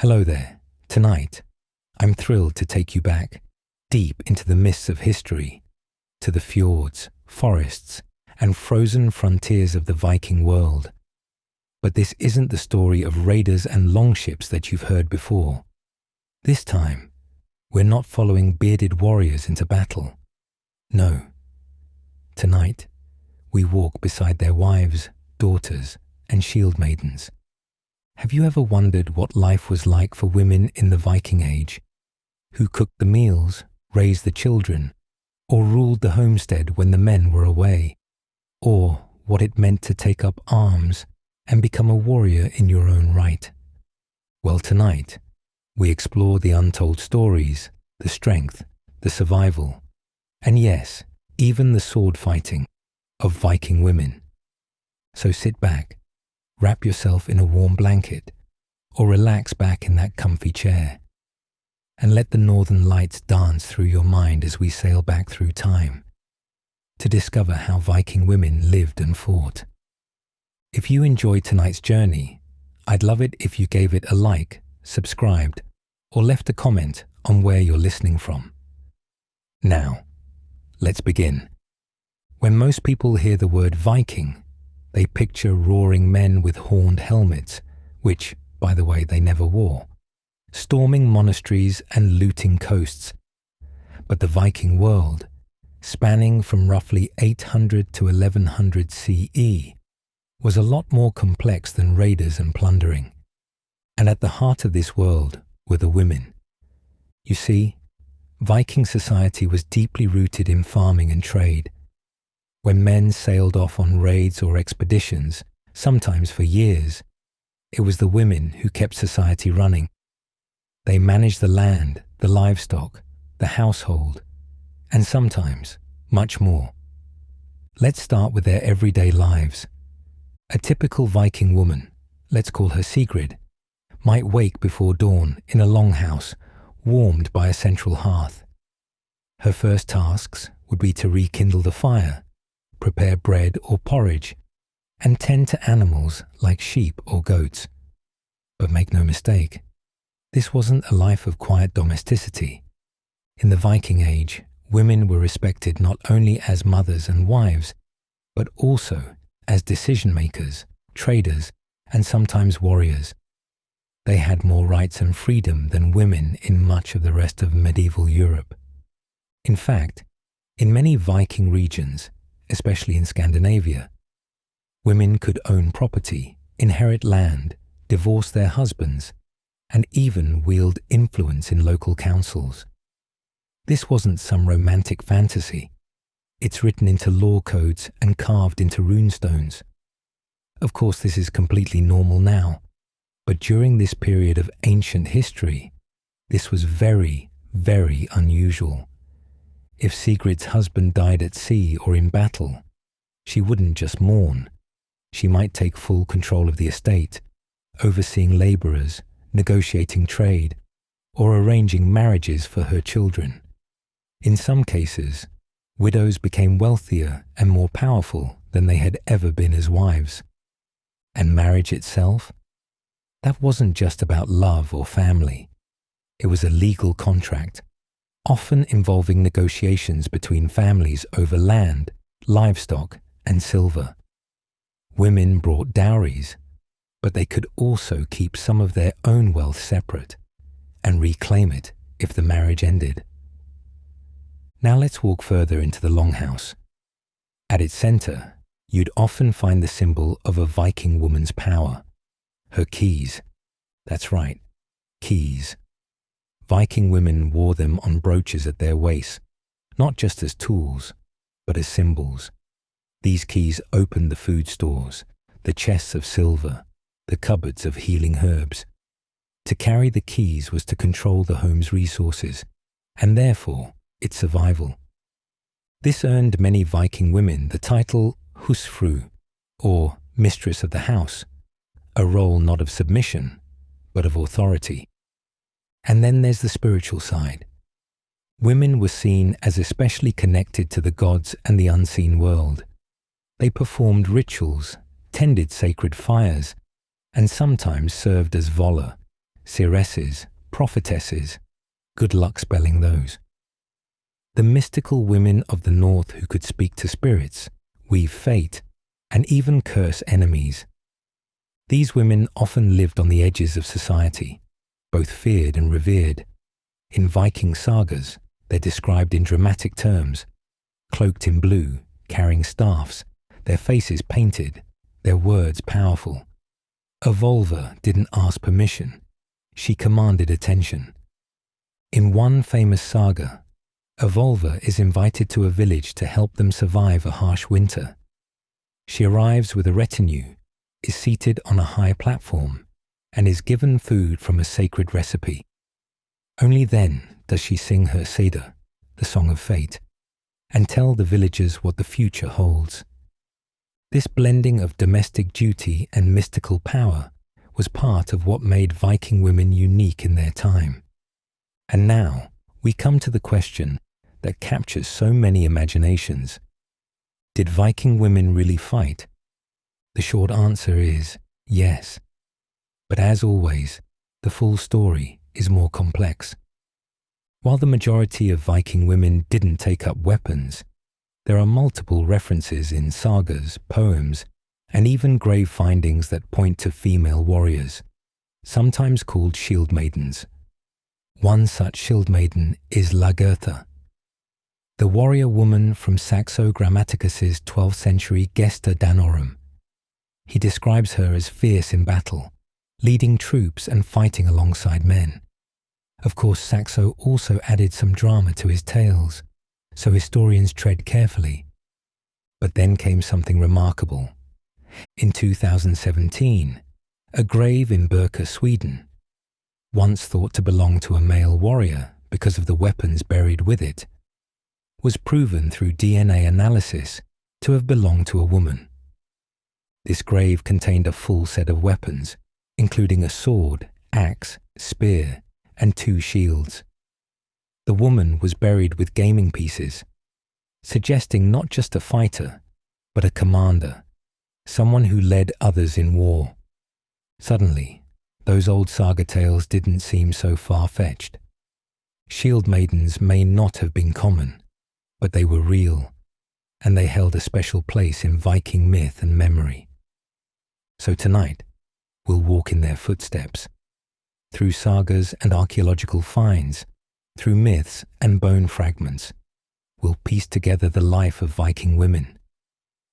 Hello there. Tonight, I'm thrilled to take you back, deep into the mists of history, to the fjords, forests, and frozen frontiers of the Viking world. But this isn't the story of raiders and longships that you've heard before. This time, we're not following bearded warriors into battle. No. Tonight, we walk beside their wives, daughters, and shield maidens. Have you ever wondered what life was like for women in the Viking Age, who cooked the meals, raised the children, or ruled the homestead when the men were away, or what it meant to take up arms and become a warrior in your own right? Well, tonight, we explore the untold stories, the strength, the survival, and yes, even the sword fighting of Viking women. So sit back, wrap yourself in a warm blanket, or relax back in that comfy chair, and let the northern lights dance through your mind as we sail back through time to discover how Viking women lived and fought. If you enjoyed tonight's journey, I'd love it if you gave it a like, subscribed, or left a comment on where you're listening from. Now, let's begin. When most people hear the word Viking, they picture roaring men with horned helmets, which, by the way, they never wore, storming monasteries and looting coasts. But the Viking world, spanning from roughly 800 to 1100 CE, was a lot more complex than raiders and plundering. And at the heart of this world were the women. You see, Viking society was deeply rooted in farming and trade. When men sailed off on raids or expeditions, sometimes for years, it was the women who kept society running. They managed the land, the livestock, the household, and sometimes much more. Let's start with their everyday lives. A typical Viking woman, let's call her Sigrid, might wake before dawn in a longhouse warmed by a central hearth. Her first tasks would be to rekindle the fire, prepare bread or porridge, and tend to animals like sheep or goats. But make no mistake, this wasn't a life of quiet domesticity. In the Viking Age, women were respected not only as mothers and wives, but also as decision-makers, traders, and sometimes warriors. They had more rights and freedom than women in much of the rest of medieval Europe. In fact, in many Viking regions, especially in Scandinavia, women could own property, inherit land, divorce their husbands, and even wield influence in local councils. This wasn't some romantic fantasy. It's written into law codes and carved into runestones. Of course, this is completely normal now, but during this period of ancient history, this was very, very unusual. If Sigrid's husband died at sea or in battle, she wouldn't just mourn. She might take full control of the estate, overseeing labourers, negotiating trade, or arranging marriages for her children. In some cases, widows became wealthier and more powerful than they had ever been as wives. And marriage itself? That wasn't just about love or family. It was a legal contract, often involving negotiations between families over land, livestock, and silver. Women brought dowries, but they could also keep some of their own wealth separate and reclaim it if the marriage ended. Now let's walk further into the longhouse. At its center, you'd often find the symbol of a Viking woman's power, her keys. That's right, keys. Viking women wore them on brooches at their waists, not just as tools, but as symbols. These keys opened the food stores, the chests of silver, the cupboards of healing herbs. To carry the keys was to control the home's resources, and therefore its survival. This earned many Viking women the title husfru, or mistress of the house, a role not of submission, but of authority. And then there's the spiritual side. Women were seen as especially connected to the gods and the unseen world. They performed rituals, tended sacred fires, and sometimes served as voller, seeresses, prophetesses, good luck spelling those. The mystical women of the north who could speak to spirits, weave fate, and even curse enemies. These women often lived on the edges of society, both feared and revered. In Viking sagas, they're described in dramatic terms, cloaked in blue, carrying staffs, their faces painted, their words powerful. Evolva didn't ask permission, she commanded attention. In one famous saga, Evolva is invited to a village to help them survive a harsh winter. She arrives with a retinue, is seated on a high platform, and is given food from a sacred recipe. Only then does she sing her Seda, the Song of Fate, and tell the villagers what the future holds. This blending of domestic duty and mystical power was part of what made Viking women unique in their time. And now we come to the question that captures so many imaginations. Did Viking women really fight? The short answer is yes. But as always, the full story is more complex. While the majority of Viking women didn't take up weapons, there are multiple references in sagas, poems, and even grave findings that point to female warriors, sometimes called shield maidens. One such shield maiden is Lagertha, the warrior woman from Saxo Grammaticus's 12th century Gesta Danorum. He describes her as fierce in battle, leading troops and fighting alongside men. Of course, Saxo also added some drama to his tales, so historians tread carefully. But then came something remarkable. In 2017, a grave in Birka, Sweden, once thought to belong to a male warrior because of the weapons buried with it, was proven through DNA analysis to have belonged to a woman. This grave contained a full set of weapons, including a sword, axe, spear, and 2 shields. The woman was buried with gaming pieces, suggesting not just a fighter, but a commander, someone who led others in war. Suddenly, those old saga tales didn't seem so far-fetched. Shield maidens may not have been common, but they were real, and they held a special place in Viking myth and memory. So tonight, we'll walk in their footsteps, through sagas and archaeological finds, through myths and bone fragments. We'll piece together the life of Viking women,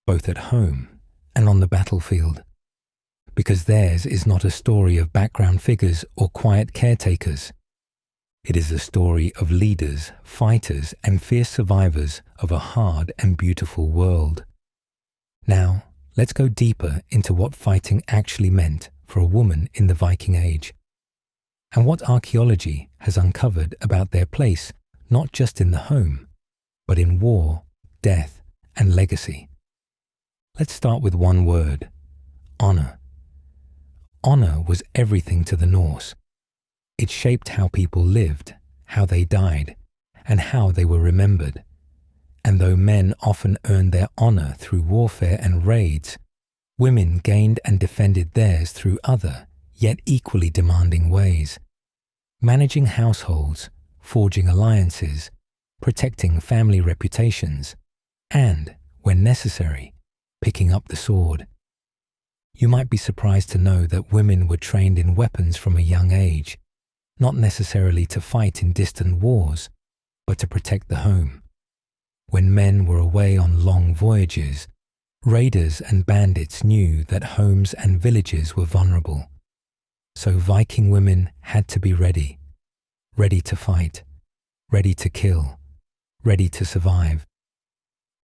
both at home and on the battlefield, because theirs is not a story of background figures or quiet caretakers. It is a story of leaders, fighters, and fierce survivors of a hard and beautiful world. Now, let's go deeper into what fighting actually meant for a woman in the Viking Age, and what archaeology has uncovered about their place not just in the home, but in war, death, and legacy. Let's start with one word: honor. Honor was everything to the Norse. It shaped how people lived, how they died, and how they were remembered. And though men often earned their honor through warfare and raids, women gained and defended theirs through other, yet equally demanding ways. Managing households, forging alliances, protecting family reputations, and, when necessary, picking up the sword. You might be surprised to know that women were trained in weapons from a young age, not necessarily to fight in distant wars, but to protect the home. When men were away on long voyages, raiders and bandits knew that homes and villages were vulnerable. So Viking women had to be ready, ready to fight, ready to kill, ready to survive.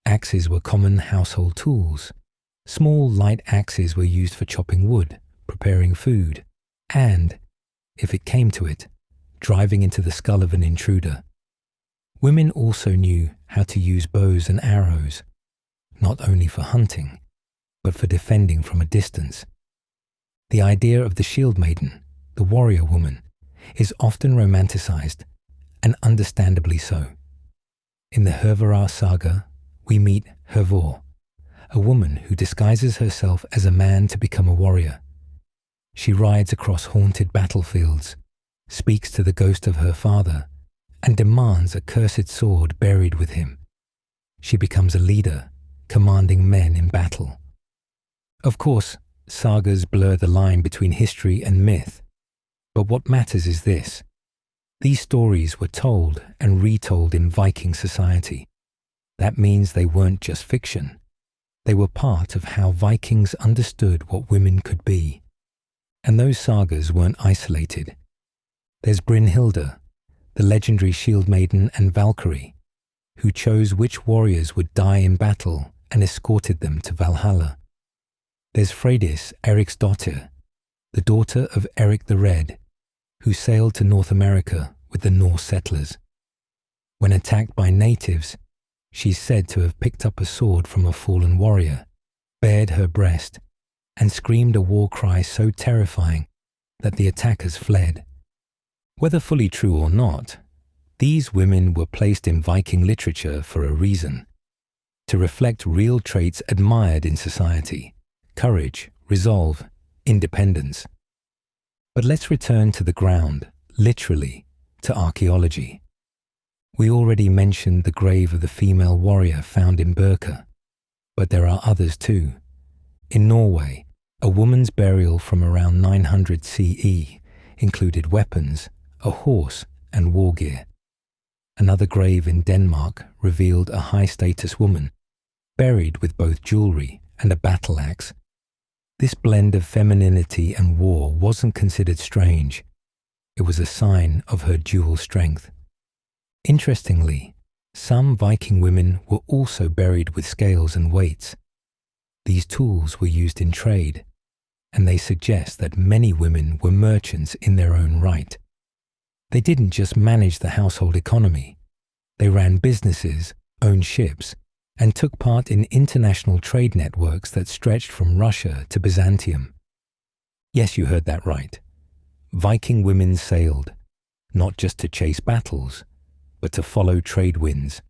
Axes were common household tools. Small, light axes were used for chopping wood, preparing food, and, if it came to it, driving into the skull of an intruder. Women also knew how to use bows and arrows, not only for hunting, but for defending from a distance. The idea of the shield maiden, the warrior woman, is often romanticized, and understandably so. In the Hervarar saga, we meet Hervor, a woman who disguises herself as a man to become a warrior. She rides across haunted battlefields, speaks to the ghost of her father, and demands a cursed sword buried with him. She becomes a leader, commanding men in battle. Of course, sagas blur the line between history and myth, but what matters is this. These stories were told and retold in Viking society. That means they weren't just fiction. They were part of how Vikings understood what women could be. And those sagas weren't isolated. There's Brynhilde, the legendary shield maiden and Valkyrie, who chose which warriors would die in battle and escorted them to Valhalla. There's Freydis Eriksdottir, the daughter of Eric the Red, who sailed to North America with the Norse settlers. When attacked by natives, she's said to have picked up a sword from a fallen warrior, bared her breast, and screamed a war cry so terrifying that the attackers fled. Whether fully true or not, these women were placed in Viking literature for a reason, to reflect real traits admired in society: courage, resolve, independence. But let's return to the ground, literally, to archaeology. We already mentioned the grave of the female warrior found in Birka, but there are others too. In Norway, a woman's burial from around 900 CE included weapons, a horse, and war gear. Another grave in Denmark revealed a high-status woman, buried with both jewelry and a battle axe. This blend of femininity and war wasn't considered strange. It was a sign of her dual strength. Interestingly, some Viking women were also buried with scales and weights. These tools were used in trade, and they suggest that many women were merchants in their own right. They didn't just manage the household economy. They ran businesses, owned ships, and took part in international trade networks that stretched from Russia to Byzantium. Yes, you heard that right. Viking women sailed, not just to chase battles, but to follow trade winds.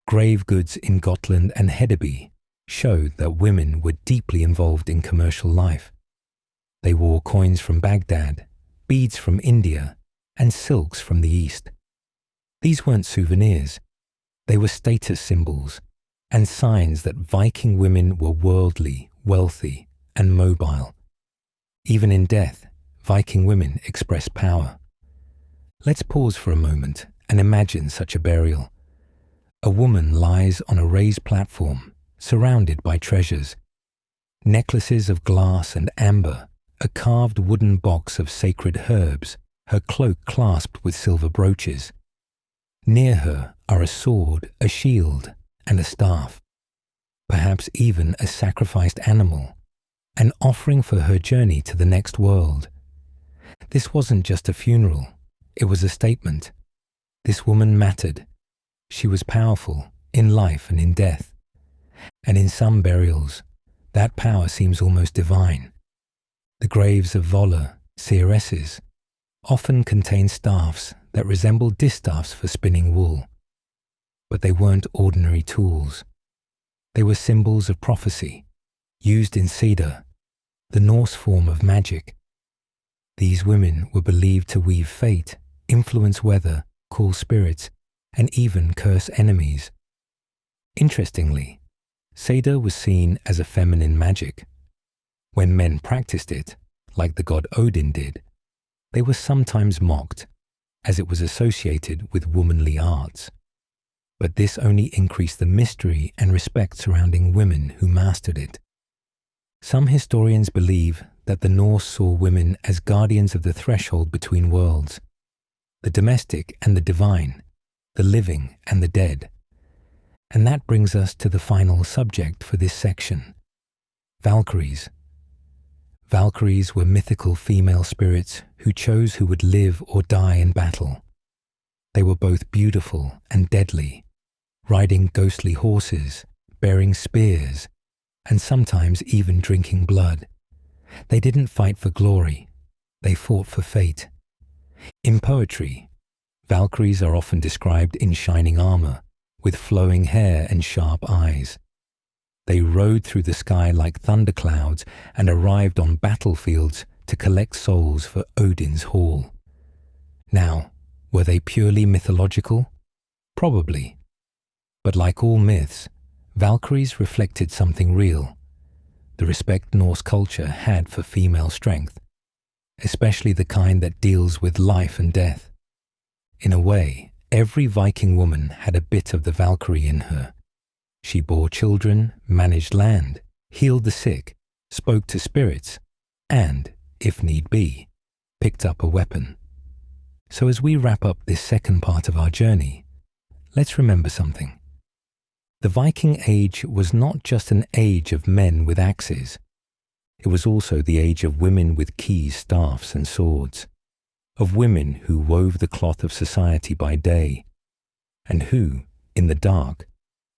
Grave goods in Gotland and Hedeby showed that women were deeply involved in commercial life. They wore coins from Baghdad, beads from India, and silks from the East. These weren't souvenirs. They were status symbols and signs that Viking women were worldly, wealthy, and mobile. Even in death, Viking women expressed power. Let's pause for a moment and imagine such a burial. A woman lies on a raised platform, surrounded by treasures. Necklaces of glass and amber, a carved wooden box of sacred herbs, her cloak clasped with silver brooches. Near her are a sword, a shield, and a staff. Perhaps even a sacrificed animal, an offering for her journey to the next world. This wasn't just a funeral, it was a statement. This woman mattered. She was powerful in life and in death. And in some burials, that power seems almost divine. The graves of Voller, seeresses, often contain staffs that resemble distaffs for spinning wool. But they weren't ordinary tools. They were symbols of prophecy, used in cedar, the Norse form of magic. These women were believed to weave fate, influence weather, call spirits, and even curse enemies. Interestingly, cedar was seen as a feminine magic. When men practiced it, like the god Odin did, they were sometimes mocked, as it was associated with womanly arts. But this only increased the mystery and respect surrounding women who mastered it. Some historians believe that the Norse saw women as guardians of the threshold between worlds, the domestic and the divine, the living and the dead. And that brings us to the final subject for this section: Valkyries. Valkyries were mythical female spirits who chose who would live or die in battle. They were both beautiful and deadly, riding ghostly horses, bearing spears, and sometimes even drinking blood. They didn't fight for glory, they fought for fate. In poetry, Valkyries are often described in shining armor, with flowing hair and sharp eyes. They rode through the sky like thunderclouds and arrived on battlefields to collect souls for Odin's hall. Were they purely mythological? Probably. But like all myths, Valkyries reflected something real, the respect Norse culture had for female strength, especially the kind that deals with life and death. In a way, every Viking woman had a bit of the Valkyrie in her. She bore children, managed land, healed the sick, spoke to spirits, and, if need be, picked up a weapon. So as we wrap up this second part of our journey, let's remember something. The Viking Age was not just an age of men with axes. It was also the age of women with keys, staffs, and swords, of women who wove the cloth of society by day, and who, in the dark,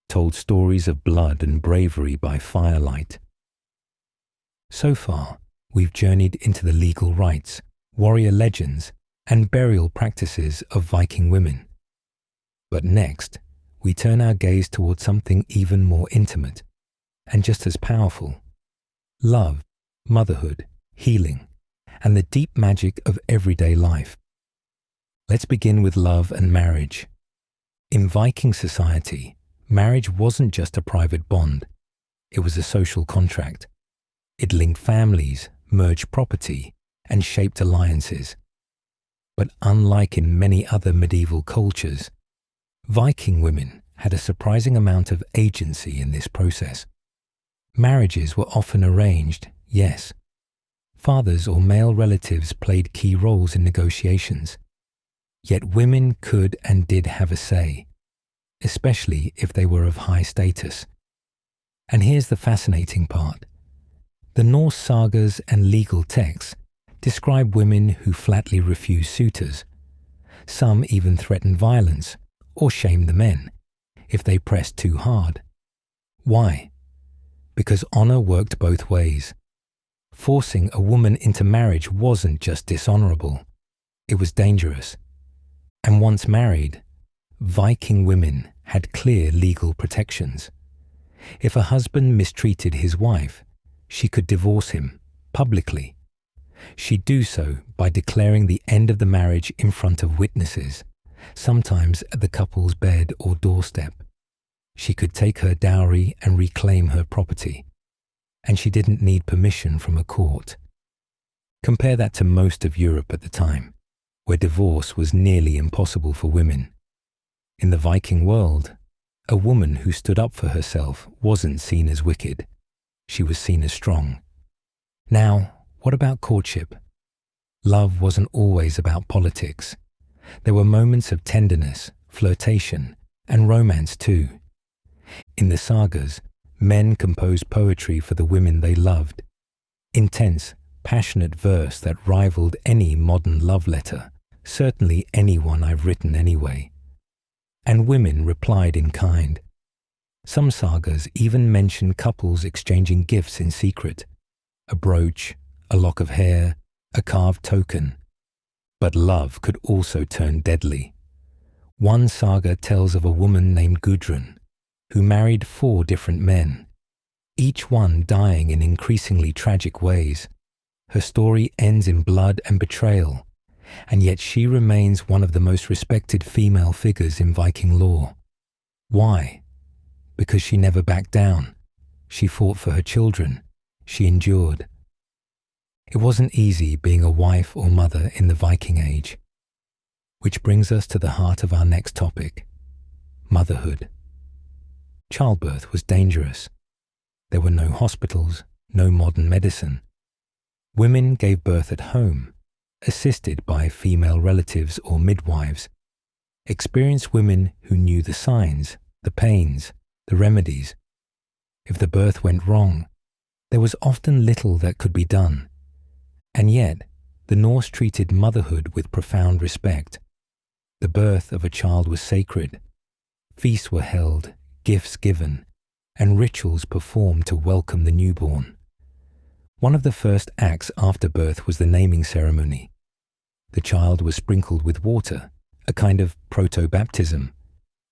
told stories of blood and bravery by firelight. So far, we've journeyed into the legal rites, warrior legends, and burial practices of Viking women. But next, we turn our gaze towards something even more intimate and just as powerful: love, motherhood, healing, and the deep magic of everyday life. Let's begin with love and marriage. In Viking society, marriage wasn't just a private bond, it was a social contract. It linked families, merged property, and shaped alliances. But unlike in many other medieval cultures, Viking women had a surprising amount of agency in this process. Marriages were often arranged, yes. Fathers or male relatives played key roles in negotiations. Yet women could and did have a say, especially if they were of high status. And here's the fascinating part. The Norse sagas and legal texts describe women who flatly refused suitors. Some even threatened violence or shamed the men if they pressed too hard. Why? Because honor worked both ways. Forcing a woman into marriage wasn't just dishonorable, it was dangerous. And once married, Viking women had clear legal protections. If a husband mistreated his wife, she could divorce him publicly. She'd do so by declaring the end of the marriage in front of witnesses, sometimes at the couple's bed or doorstep. She could take her dowry and reclaim her property, and she didn't need permission from a court. Compare that to most of Europe at the time, where divorce was nearly impossible for women. In the Viking world, a woman who stood up for herself wasn't seen as wicked. She was seen as strong. Now, what about courtship? Love wasn't always about politics. There were moments of tenderness, flirtation, and romance too. In the sagas, men composed poetry for the women they loved. Intense, passionate verse that rivaled any modern love letter, certainly any one I've written anyway. And women replied in kind. Some sagas even mention couples exchanging gifts in secret: a brooch, a lock of hair, a carved token. But love could also turn deadly. One saga tells of a woman named Gudrun, who married 4 different men, each one dying in increasingly tragic ways. Her story ends in blood and betrayal, and yet she remains one of the most respected female figures in Viking lore. Why? Because she never backed down. She fought for her children. She endured. It wasn't easy being a wife or mother in the Viking Age. Which brings us to the heart of our next topic: motherhood. Childbirth was dangerous. There were no hospitals, no modern medicine. Women gave birth at home, assisted by female relatives or midwives. Experienced women who knew the signs, the pains, the remedies. If the birth went wrong, there was often little that could be done. And yet, the Norse treated motherhood with profound respect. The birth of a child was sacred. Feasts were held, gifts given, and rituals performed to welcome the newborn. One of the first acts after birth was the naming ceremony. The child was sprinkled with water, a kind of proto-baptism,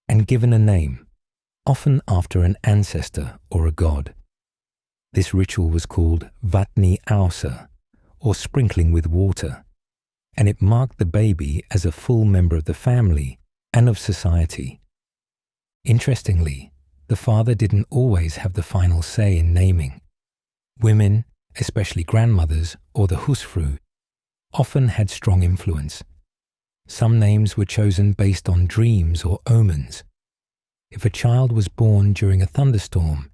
and given a name, often after an ancestor or a god. This ritual was called vatni ausa, or sprinkling with water, and it marked the baby as a full member of the family and of society. Interestingly, the father didn't always have the final say in naming. Women, especially grandmothers or the husfru, often had strong influence. Some names were chosen based on dreams or omens. If a child was born during a thunderstorm,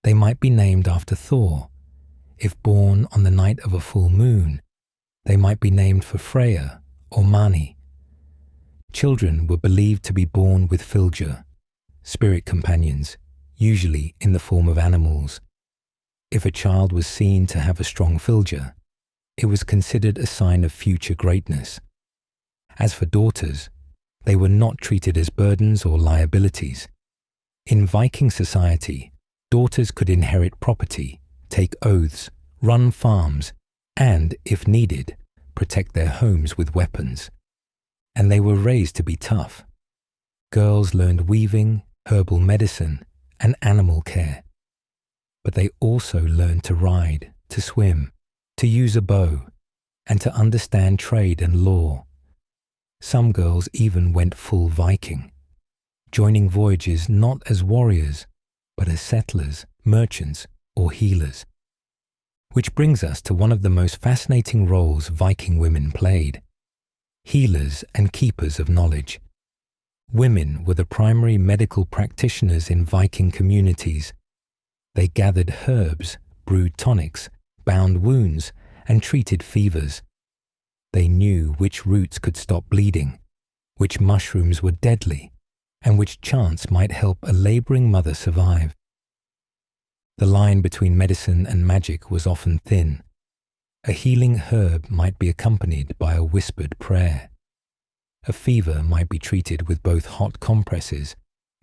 they might be named after Thor. If born on the night of a full moon, they might be named for Freya or Mani. Children were believed to be born with fylgja, spirit companions, usually in the form of animals. If a child was seen to have a strong fylgja, it was considered a sign of future greatness. As for daughters, they were not treated as burdens or liabilities. In Viking society, daughters could inherit property, take oaths, run farms, and, if needed, protect their homes with weapons. And they were raised to be tough. Girls learned weaving, herbal medicine, and animal care. But they also learned to ride, to swim, to use a bow, and to understand trade and law. Some girls even went full Viking, joining voyages not as warriors, but as settlers, merchants, or healers. Which brings us to one of the most fascinating roles Viking women played: healers and keepers of knowledge. Women were the primary medical practitioners in Viking communities. They gathered herbs, brewed tonics, bound wounds, and treated fevers. They knew which roots could stop bleeding, which mushrooms were deadly, and which chants might help a labouring mother survive. The line between medicine and magic was often thin. A healing herb might be accompanied by a whispered prayer. A fever might be treated with both hot compresses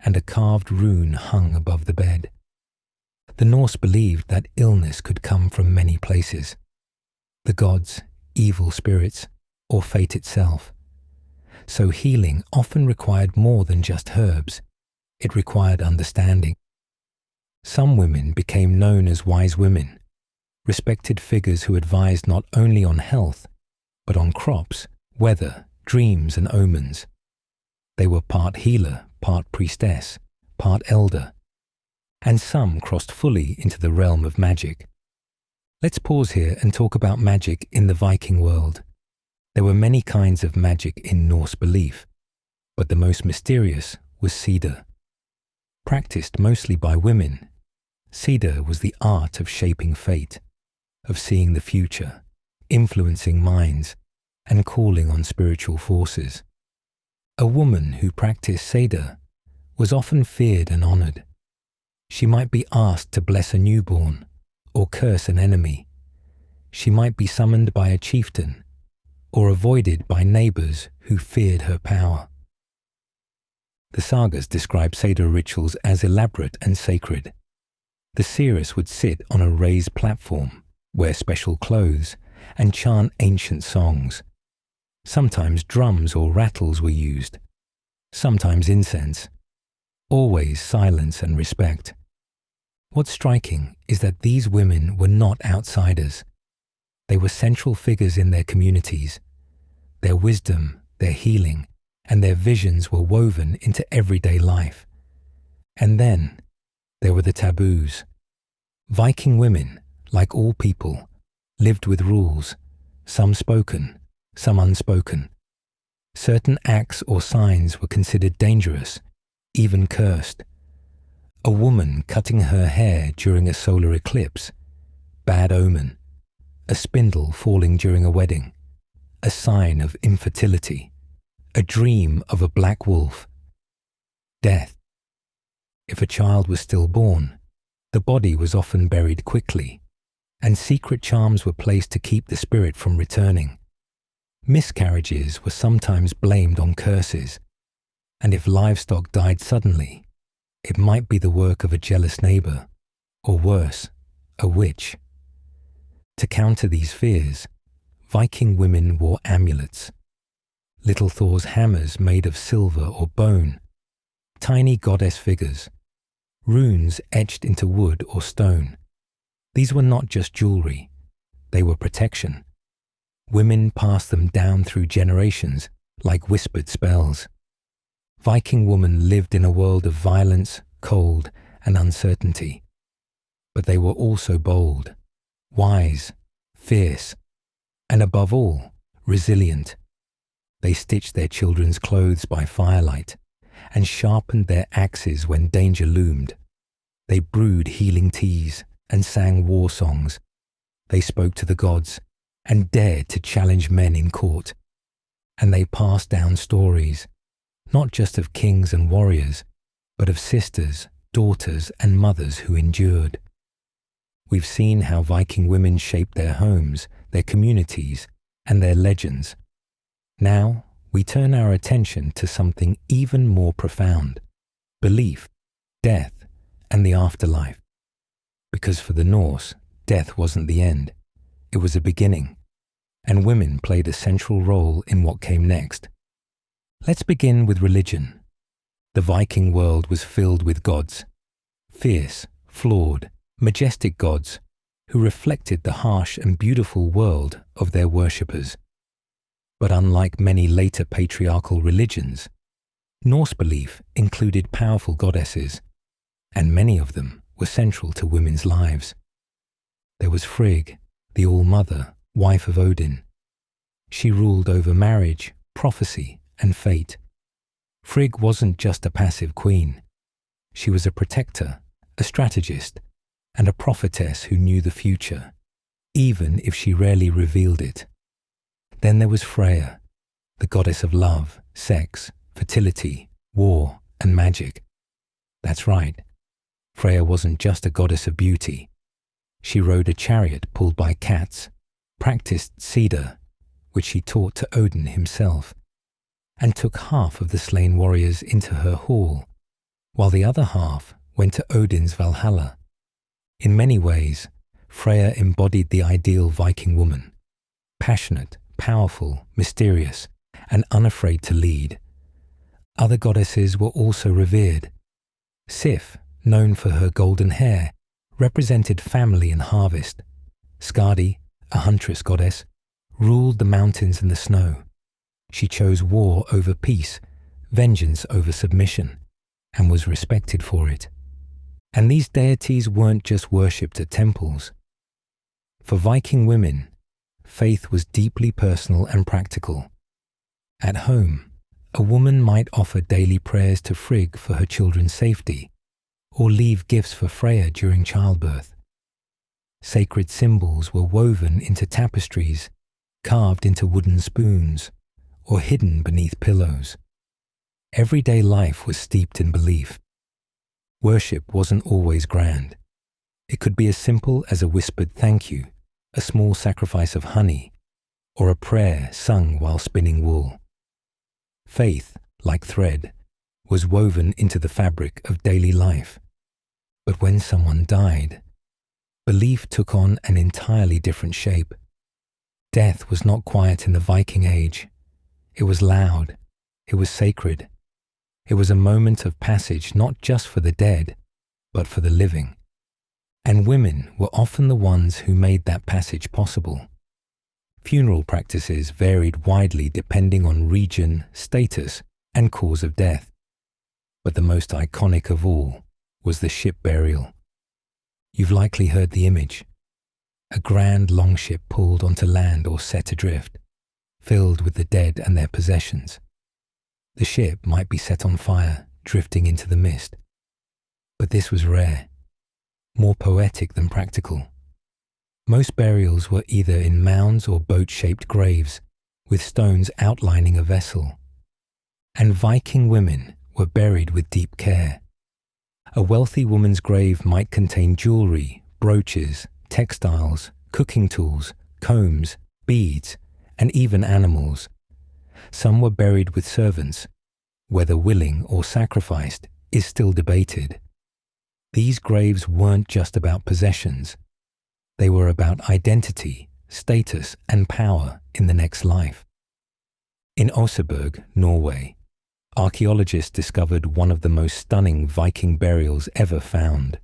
and a carved rune hung above the bed. The Norse believed that illness could come from many places: the gods, evil spirits, or fate itself. So healing often required more than just herbs. It required understanding. Some women became known as wise women, respected figures who advised not only on health, but on crops, weather, dreams, and omens. They were part healer, part priestess, part elder, and some crossed fully into the realm of magic. Let's pause here and talk about magic in the Viking world. There were many kinds of magic in Norse belief, but the most mysterious was Sida. Practiced mostly by women, Sida was the art of shaping fate, of seeing the future, influencing minds, and calling on spiritual forces. A woman who practiced Sida was often feared and honoured. She might be asked to bless a newborn or curse an enemy. She might be summoned by a chieftain or avoided by neighbours who feared her power. The sagas describe Seder rituals as elaborate and sacred. The seeress would sit on a raised platform, wear special clothes, and chant ancient songs. Sometimes drums or rattles were used, sometimes incense. Always silence and respect. What's striking is that these women were not outsiders. They were central figures in their communities. Their wisdom, their healing, and their visions were woven into everyday life. And then there were the taboos. Viking women, like all people, lived with rules, some spoken, some unspoken. Certain acts or signs were considered dangerous, even cursed. A woman cutting her hair during a solar eclipse, bad omen. A spindle falling during a wedding, a sign of infertility. A dream of a black wolf, death. If a child was stillborn, the body was often buried quickly, and secret charms were placed to keep the spirit from returning. Miscarriages were sometimes blamed on curses, and if livestock died suddenly, it might be the work of a jealous neighbour, or worse, a witch. To counter these fears, Viking women wore amulets. Little Thor's hammers made of silver or bone, tiny goddess figures, runes etched into wood or stone. These were not just jewellery, they were protection. Women passed them down through generations like whispered spells. Viking women lived in a world of violence, cold, and uncertainty. But they were also bold, wise, fierce, and above all, resilient. They stitched their children's clothes by firelight and sharpened their axes when danger loomed. They brewed healing teas and sang war songs. They spoke to the gods and dared to challenge men in court. And they passed down stories, not just of kings and warriors, but of sisters, daughters, and mothers who endured. We've seen how Viking women shaped their homes, their communities, and their legends. Now, we turn our attention to something even more profound: belief, death, and the afterlife. Because for the Norse, death wasn't the end. It was a beginning, and women played a central role in what came next. Let's begin with religion. The Viking world was filled with gods, fierce, flawed, majestic gods who reflected the harsh and beautiful world of their worshippers. But unlike many later patriarchal religions, Norse belief included powerful goddesses, and many of them were central to women's lives. There was Frigg, the All-Mother, wife of Odin. She ruled over marriage, prophecy, and fate. Frigg wasn't just a passive queen. She was a protector, a strategist, and a prophetess who knew the future, even if she rarely revealed it. Then there was Freya, the goddess of love, sex, fertility, war, and magic. That's right. Freya wasn't just a goddess of beauty. She rode a chariot pulled by cats, practiced cedar, which she taught to Odin himself, and took half of the slain warriors into her hall, while the other half went to Odin's Valhalla. In many ways, Freya embodied the ideal Viking woman: passionate, powerful, mysterious, and unafraid to lead. Other goddesses were also revered. Sif, known for her golden hair, represented family and harvest. Skadi, a huntress goddess, ruled the mountains and the snow. She chose war over peace, vengeance over submission, and was respected for it. And these deities weren't just worshipped at temples. For Viking women, faith was deeply personal and practical. At home, a woman might offer daily prayers to Frigg for her children's safety, or leave gifts for Freya during childbirth. Sacred symbols were woven into tapestries, carved into wooden spoons, or hidden beneath pillows. Everyday life was steeped in belief. Worship wasn't always grand. It could be as simple as a whispered thank you, a small sacrifice of honey, or a prayer sung while spinning wool. Faith, like thread, was woven into the fabric of daily life. But when someone died, belief took on an entirely different shape. Death was not quiet in the Viking Age. It was loud. It was sacred. It was a moment of passage not just for the dead, but for the living. And women were often the ones who made that passage possible. Funeral practices varied widely depending on region, status, and cause of death. But the most iconic of all was the ship burial. You've likely heard the image. A grand longship pulled onto land or set adrift, filled with the dead and their possessions. The ship might be set on fire, drifting into the mist. But this was rare, more poetic than practical. Most burials were either in mounds or boat-shaped graves, with stones outlining a vessel. And Viking women were buried with deep care. A wealthy woman's grave might contain jewelry, brooches, textiles, cooking tools, combs, beads, and even animals. Some were buried with servants. Whether willing or sacrificed is still debated. These graves weren't just about possessions. They were about identity, status, and power in the next life. In Oseberg, Norway, archaeologists discovered one of the most stunning Viking burials ever found.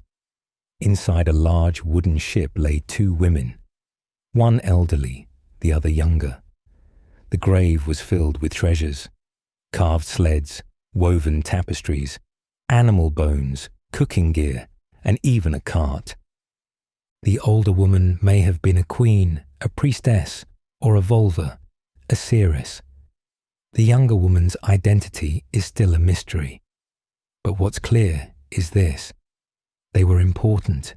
Inside a large wooden ship lay two women, one elderly, the other younger. The grave was filled with treasures: carved sleds, woven tapestries, animal bones, cooking gear, and even a cart. The older woman may have been a queen, a priestess, or a vulva, a seeress. The younger woman's identity is still a mystery. But what's clear is this: they were important.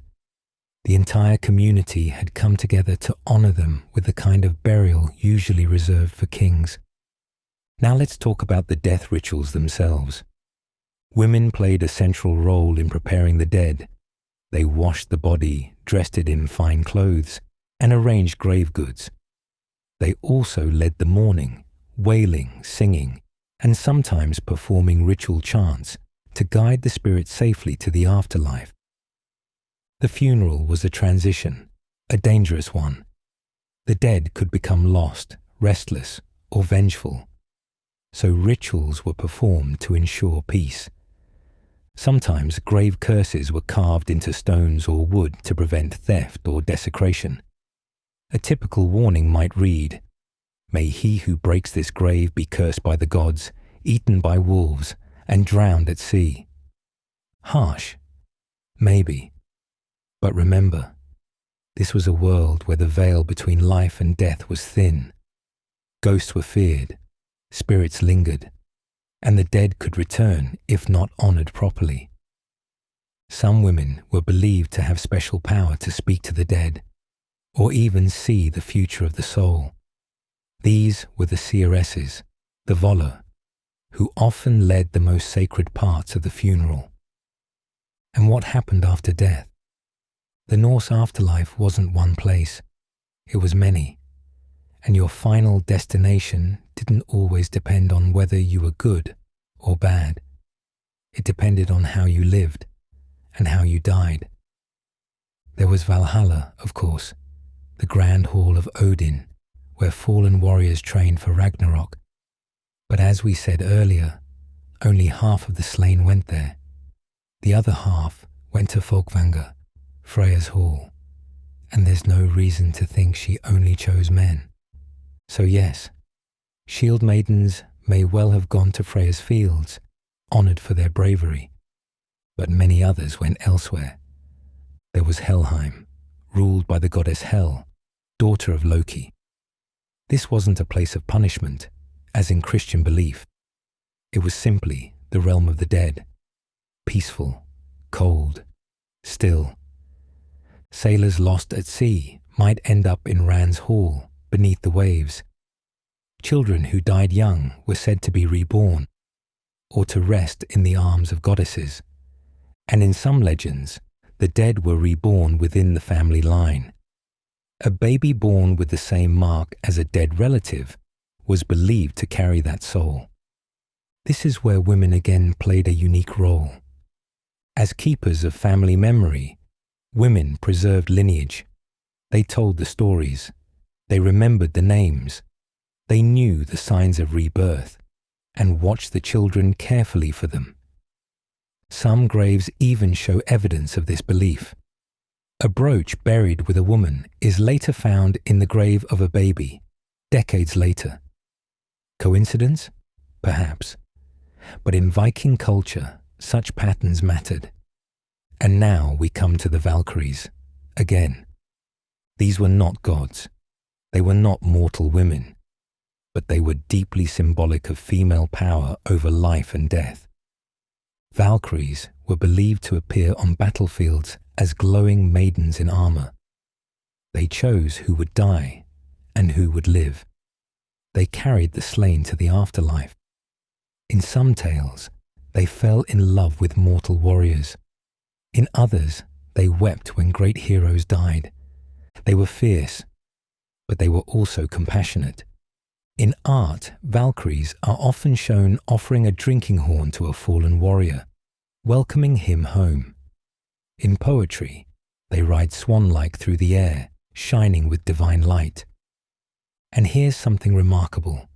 The entire community had come together to honor them with the kind of burial usually reserved for kings. Now let's talk about the death rituals themselves. Women played a central role in preparing the dead. They washed the body, dressed it in fine clothes, and arranged grave goods. They also led the mourning, wailing, singing, and sometimes performing ritual chants to guide the spirit safely to the afterlife. The funeral was a transition, a dangerous one. The dead could become lost, restless, or vengeful. So rituals were performed to ensure peace. Sometimes grave curses were carved into stones or wood to prevent theft or desecration. A typical warning might read, "May he who breaks this grave be cursed by the gods, eaten by wolves, and drowned at sea." Harsh? Maybe. But remember, this was a world where the veil between life and death was thin. Ghosts were feared, spirits lingered, and the dead could return if not honored properly. Some women were believed to have special power to speak to the dead, or even see the future of the soul. These were the seeresses, the voller, who often led the most sacred parts of the funeral. And what happened after death? The Norse afterlife wasn't one place, it was many, and your final destination didn't always depend on whether you were good or bad. It depended on how you lived and how you died. There was Valhalla, of course, the grand hall of Odin, where fallen warriors trained for Ragnarok. But as we said earlier, only half of the slain went there. The other half went to Folkvanga, Freya's hall, and there's no reason to think she only chose men. So yes, shield maidens may well have gone to Freya's fields, honored for their bravery, but many others went elsewhere. There was Helheim, ruled by the goddess Hel, daughter of Loki. This wasn't a place of punishment, as in Christian belief. It was simply the realm of the dead, peaceful, cold, still. Sailors lost at sea might end up in Ran's hall, beneath the waves. Children who died young were said to be reborn, or to rest in the arms of goddesses. And in some legends, the dead were reborn within the family line. A baby born with the same mark as a dead relative was believed to carry that soul. This is where women again played a unique role. As keepers of family memory, women preserved lineage. They told the stories. They remembered the names. They knew the signs of rebirth and watched the children carefully for them. Some graves even show evidence of this belief. A brooch buried with a woman is later found in the grave of a baby, decades later. Coincidence? Perhaps. But in Viking culture, such patterns mattered. And now we come to the Valkyries, again. These were not gods. They were not mortal women, but they were deeply symbolic of female power over life and death. Valkyries were believed to appear on battlefields as glowing maidens in armor. They chose who would die and who would live. They carried the slain to the afterlife. In some tales, they fell in love with mortal warriors. In others, they wept when great heroes died. They were fierce, but they were also compassionate. In art, Valkyries are often shown offering a drinking horn to a fallen warrior, welcoming him home. In poetry, they ride swan-like through the air, shining with divine light. And here's something remarkable.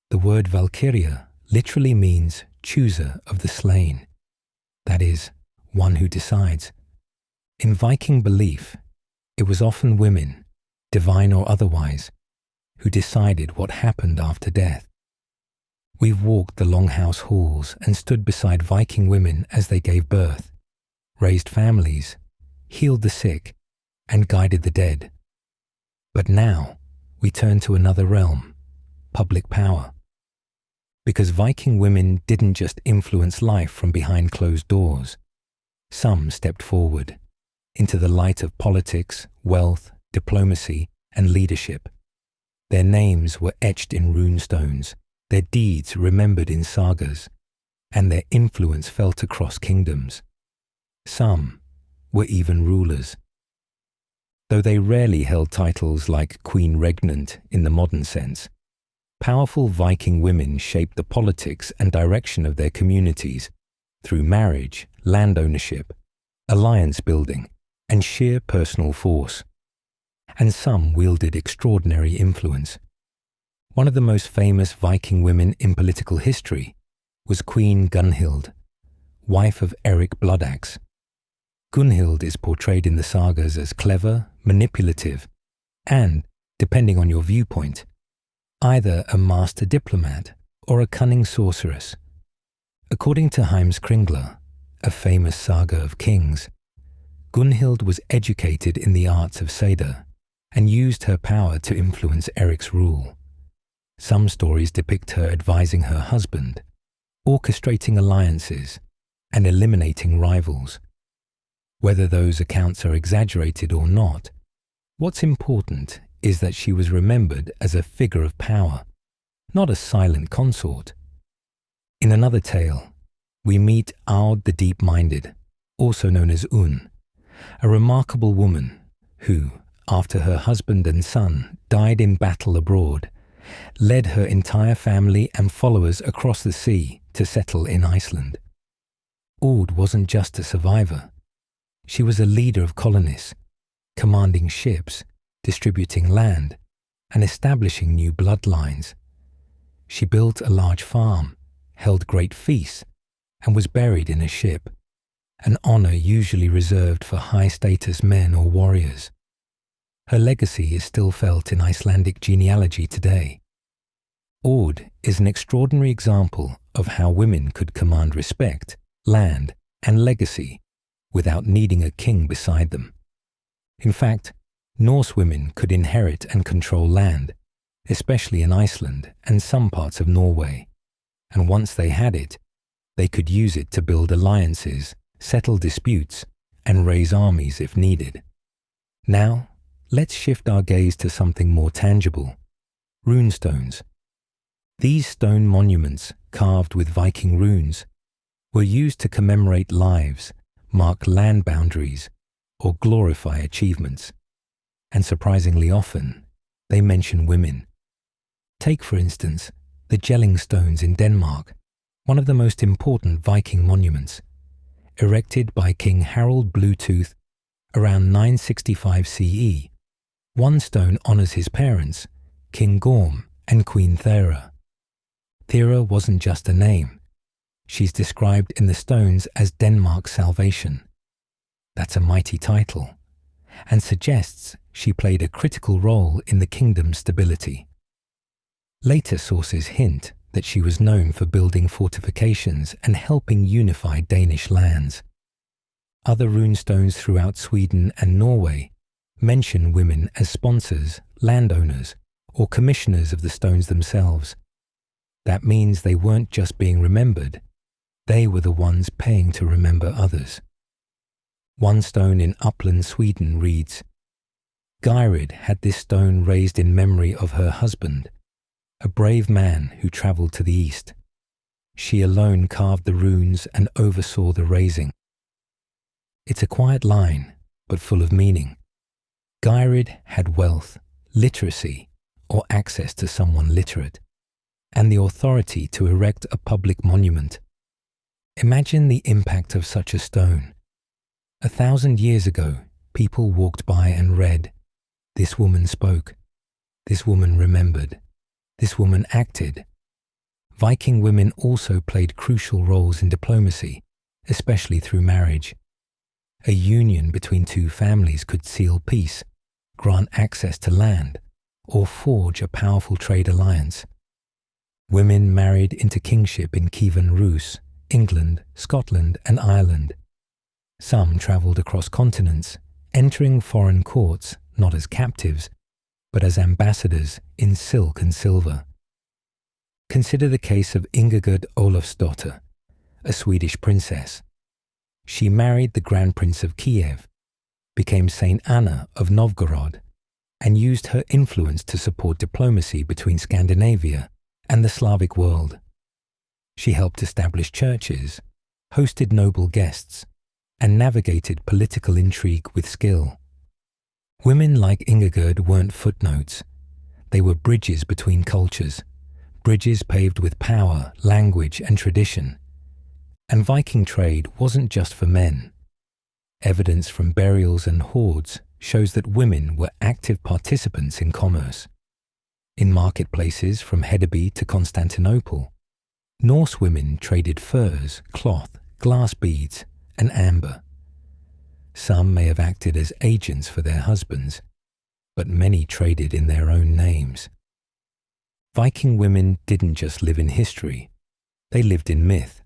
The word Valkyria literally means chooser of the slain. That is, one who decides. In Viking belief, it was often women, divine or otherwise, who decided what happened after death. We've walked the longhouse halls and stood beside Viking women as they gave birth, raised families, healed the sick, and guided the dead. But now we turn to another realm, public power. Because Viking women didn't just influence life from behind closed doors. Some stepped forward into the light of politics, wealth, diplomacy, and leadership. Their names were etched in runestones, their deeds remembered in sagas, and their influence felt across kingdoms. Some were even rulers. Though they rarely held titles like Queen Regnant in the modern sense, powerful Viking women shaped the politics and direction of their communities through marriage, land ownership, alliance building, and sheer personal force. And some wielded extraordinary influence. One of the most famous Viking women in political history was Queen Gunhild, wife of Eric Bloodaxe. Gunhild is portrayed in the sagas as clever, manipulative, and, depending on your viewpoint, either a master diplomat or a cunning sorceress. According to Heimskringla, a famous saga of kings, Gunhild was educated in the arts of Seder and used her power to influence Eric's rule. Some stories depict her advising her husband, orchestrating alliances, and eliminating rivals. Whether those accounts are exaggerated or not, what's important is that she was remembered as a figure of power, not a silent consort. In another tale, we meet Aud the Deep-Minded, also known as Un, a remarkable woman who, after her husband and son died in battle abroad, led her entire family and followers across the sea to settle in Iceland. Aud wasn't just a survivor. She was a leader of colonists, commanding ships, distributing land, and establishing new bloodlines. She built a large farm, held great feasts, and was buried in a ship, an honor usually reserved for high-status men or warriors. Her legacy is still felt in Icelandic genealogy today. Aud is an extraordinary example of how women could command respect, land, and legacy without needing a king beside them. In fact, Norse women could inherit and control land, especially in Iceland and some parts of Norway, and once they had it, they could use it to build alliances, settle disputes, and raise armies if needed. Now, let's shift our gaze to something more tangible: runestones. These stone monuments, carved with Viking runes, were used to commemorate lives, mark land boundaries, or glorify achievements. And surprisingly often, they mention women. Take, for instance, the Jelling stones in Denmark, one of the most important Viking monuments, erected by King Harald Bluetooth around 965 CE. One stone honors his parents, King Gorm and Queen Thera. Thera wasn't just a name. She's described in the stones as Denmark's salvation. That's a mighty title, and suggests she played a critical role in the kingdom's stability. Later sources hint that she was known for building fortifications and helping unify Danish lands. Other runestones throughout Sweden and Norway mention women as sponsors, landowners, or commissioners of the stones themselves. That means they weren't just being remembered, they were the ones paying to remember others. One stone in Uppland, Sweden reads, "Gyrid had this stone raised in memory of her husband, a brave man who travelled to the east. She alone carved the runes and oversaw the raising." It's a quiet line, but full of meaning. Gyrid had wealth, literacy, or access to someone literate, and the authority to erect a public monument. Imagine the impact of such a stone. 1,000 years ago, people walked by and read, "This woman spoke. This woman remembered. This woman acted." Viking women also played crucial roles in diplomacy, especially through marriage. A union between two families could seal peace, grant access to land, or forge a powerful trade alliance. Women married into kingship in Kievan Rus, England, Scotland, and Ireland. Some travelled across continents, entering foreign courts not as captives, but as ambassadors in silk and silver. Consider the case of Ingigerd Olofsdotter, a Swedish princess. She married the Grand Prince of Kiev, became Saint Anna of Novgorod, and used her influence to support diplomacy between Scandinavia and the Slavic world. She helped establish churches, hosted noble guests, and navigated political intrigue with skill. Women like Ingigerd weren't footnotes. They were bridges between cultures, bridges paved with power, language, and tradition. And Viking trade wasn't just for men. Evidence from burials and hoards shows that women were active participants in commerce. In marketplaces from Hedeby to Constantinople, Norse women traded furs, cloth, glass beads, and amber. Some may have acted as agents for their husbands, but many traded in their own names. Viking women didn't just live in history, they lived in myth.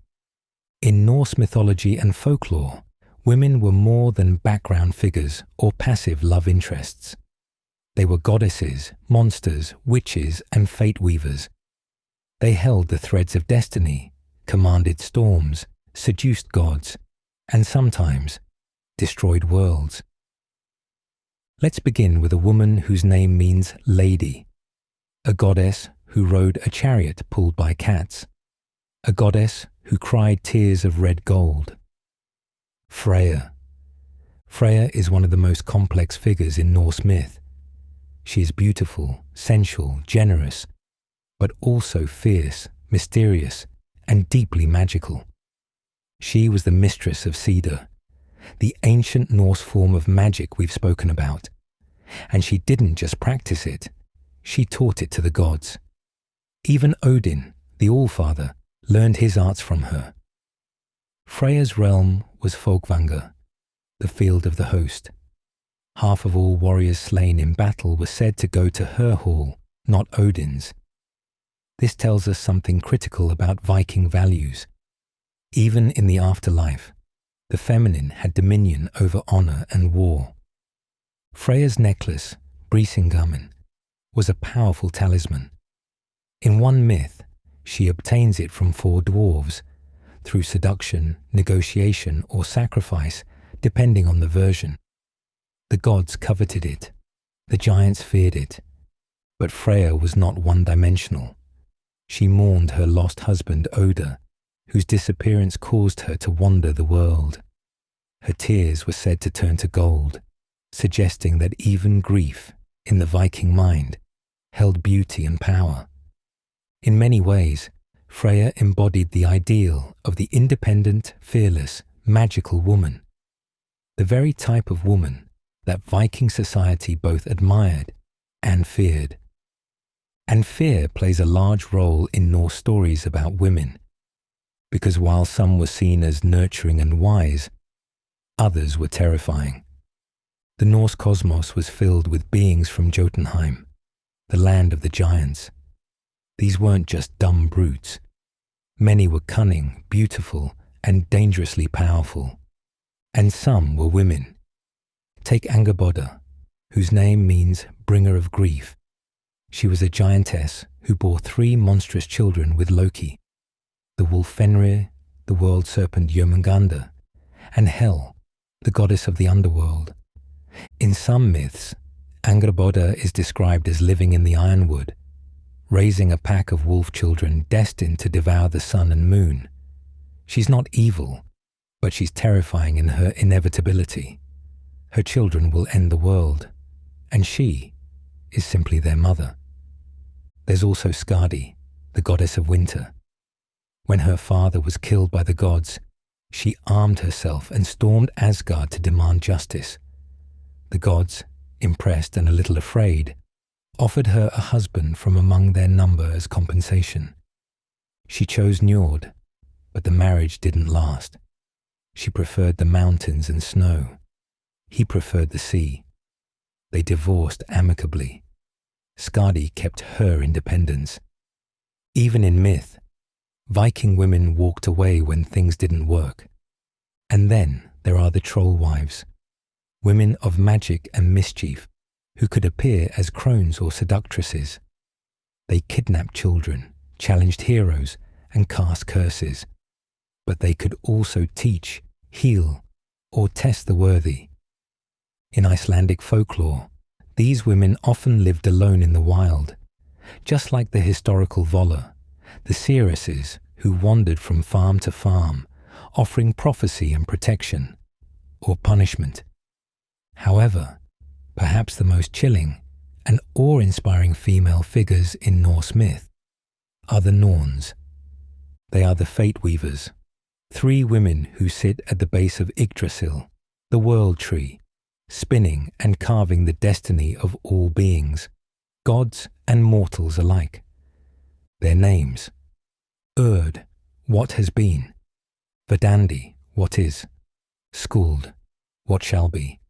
In Norse mythology and folklore, women were more than background figures or passive love interests. They were goddesses, monsters, witches, and fate weavers. They held the threads of destiny, commanded storms, seduced gods, and sometimes destroyed worlds. Let's begin with a woman whose name means lady, a goddess who rode a chariot pulled by cats, a goddess who cried tears of red gold. Freya. Freya is one of the most complex figures in Norse myth. She is beautiful, sensual, generous, but also fierce, mysterious, and deeply magical. She was the mistress of Cedar, the ancient Norse form of magic we've spoken about. And she didn't just practice it, she taught it to the gods. Even Odin, the Allfather, learned his arts from her. Freya's realm was Folkvangr, the field of the host. Half of all warriors slain in battle were said to go to her hall, not Odin's. This tells us something critical about Viking values. Even in the afterlife, the feminine had dominion over honor and war. Freya's necklace, Brisingamen, was a powerful talisman. In one myth, she obtains it from 4 dwarves, through seduction, negotiation, or sacrifice, depending on the version. The gods coveted it, the giants feared it, but Freya was not one-dimensional. She mourned her lost husband Oda, whose disappearance caused her to wander the world. Her tears were said to turn to gold, suggesting that even grief, in the Viking mind, held beauty and power. In many ways, Freya embodied the ideal of the independent, fearless, magical woman, the very type of woman that Viking society both admired and feared. And fear plays a large role in Norse stories about women, because while some were seen as nurturing and wise, others were terrifying. The Norse cosmos was filled with beings from Jotunheim, the land of the giants. These weren't just dumb brutes. Many were cunning, beautiful, and dangerously powerful. And some were women. Take Angerboda, whose name means bringer of grief. She was a giantess who bore 3 monstrous children with Loki, the wolf Fenrir, the world serpent Jörmungandr, and Hel, the goddess of the underworld. In some myths, Angerboda is described as living in the ironwood, raising a pack of wolf children destined to devour the sun and moon. She's not evil, but she's terrifying in her inevitability. Her children will end the world, and she is simply their mother. There's also Skadi, the goddess of winter. When her father was killed by the gods, she armed herself and stormed Asgard to demand justice. The gods, impressed and a little afraid, offered her a husband from among their number as compensation. She chose Njord, but the marriage didn't last. She preferred the mountains and snow. He preferred the sea. They divorced amicably. Skadi kept her independence. Even in myth, Viking women walked away when things didn't work. And then there are the troll wives, women of magic and mischief who could appear as crones or seductresses. They kidnapped children, challenged heroes, and cast curses. But they could also teach, heal, or test the worthy. In Icelandic folklore, these women often lived alone in the wild, just like the historical Voller, the seeresses who wandered from farm to farm, offering prophecy and protection, or punishment. However, perhaps the most chilling and awe-inspiring female figures in Norse myth are the norns. They are the fate weavers, 3 women who sit at the base of Yggdrasil, the world tree, spinning and carving the destiny of all beings, gods and mortals alike. Their names: Urd, what has been; Verdandi, what is; Skuld, what shall be.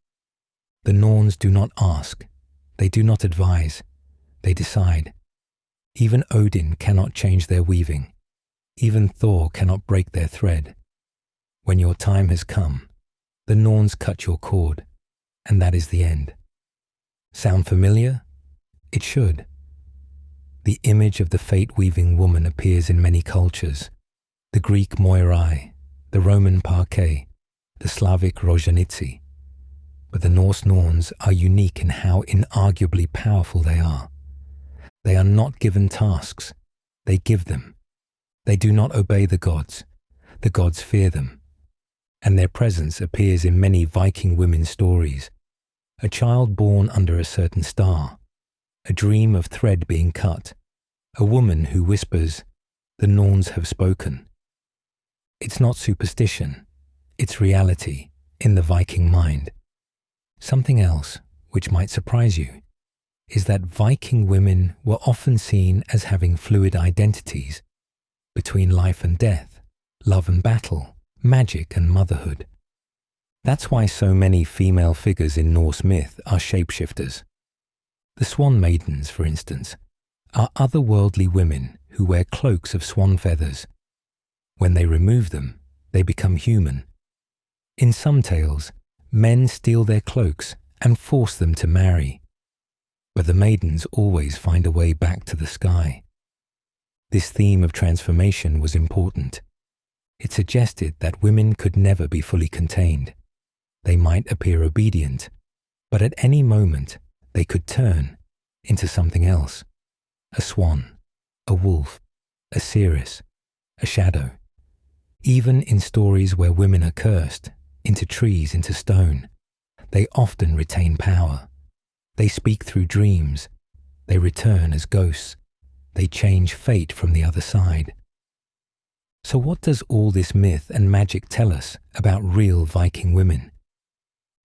The Norns do not ask, they do not advise, they decide. Even Odin cannot change their weaving, even Thor cannot break their thread. When your time has come, the Norns cut your cord, and that is the end. Sound familiar? It should. The image of the fate-weaving woman appears in many cultures: the Greek moirai, the Roman parquet, the Slavic rozhanitsi. But the Norse Norns are unique in how inarguably powerful they are. They are not given tasks, they give them. They do not obey the gods fear them. And their presence appears in many Viking women's stories: a child born under a certain star, a dream of thread being cut, a woman who whispers, "The Norns have spoken." It's not superstition, it's reality in the Viking mind. Something else, which might surprise you, is that Viking women were often seen as having fluid identities between life and death, love and battle, magic and motherhood. That's why so many female figures in Norse myth are shapeshifters. The Swan Maidens, for instance, are otherworldly women who wear cloaks of swan feathers. When they remove them, they become human. In some tales, men steal their cloaks and force them to marry. But the maidens always find a way back to the sky. This theme of transformation was important. It suggested that women could never be fully contained. They might appear obedient, but at any moment they could turn into something else: a swan, a wolf, a seeress, a shadow. Even in stories where women are cursed, into trees, into stone, they often retain power. They speak through dreams, they return as ghosts, they change fate from the other side. So what does all this myth and magic tell us about real Viking women?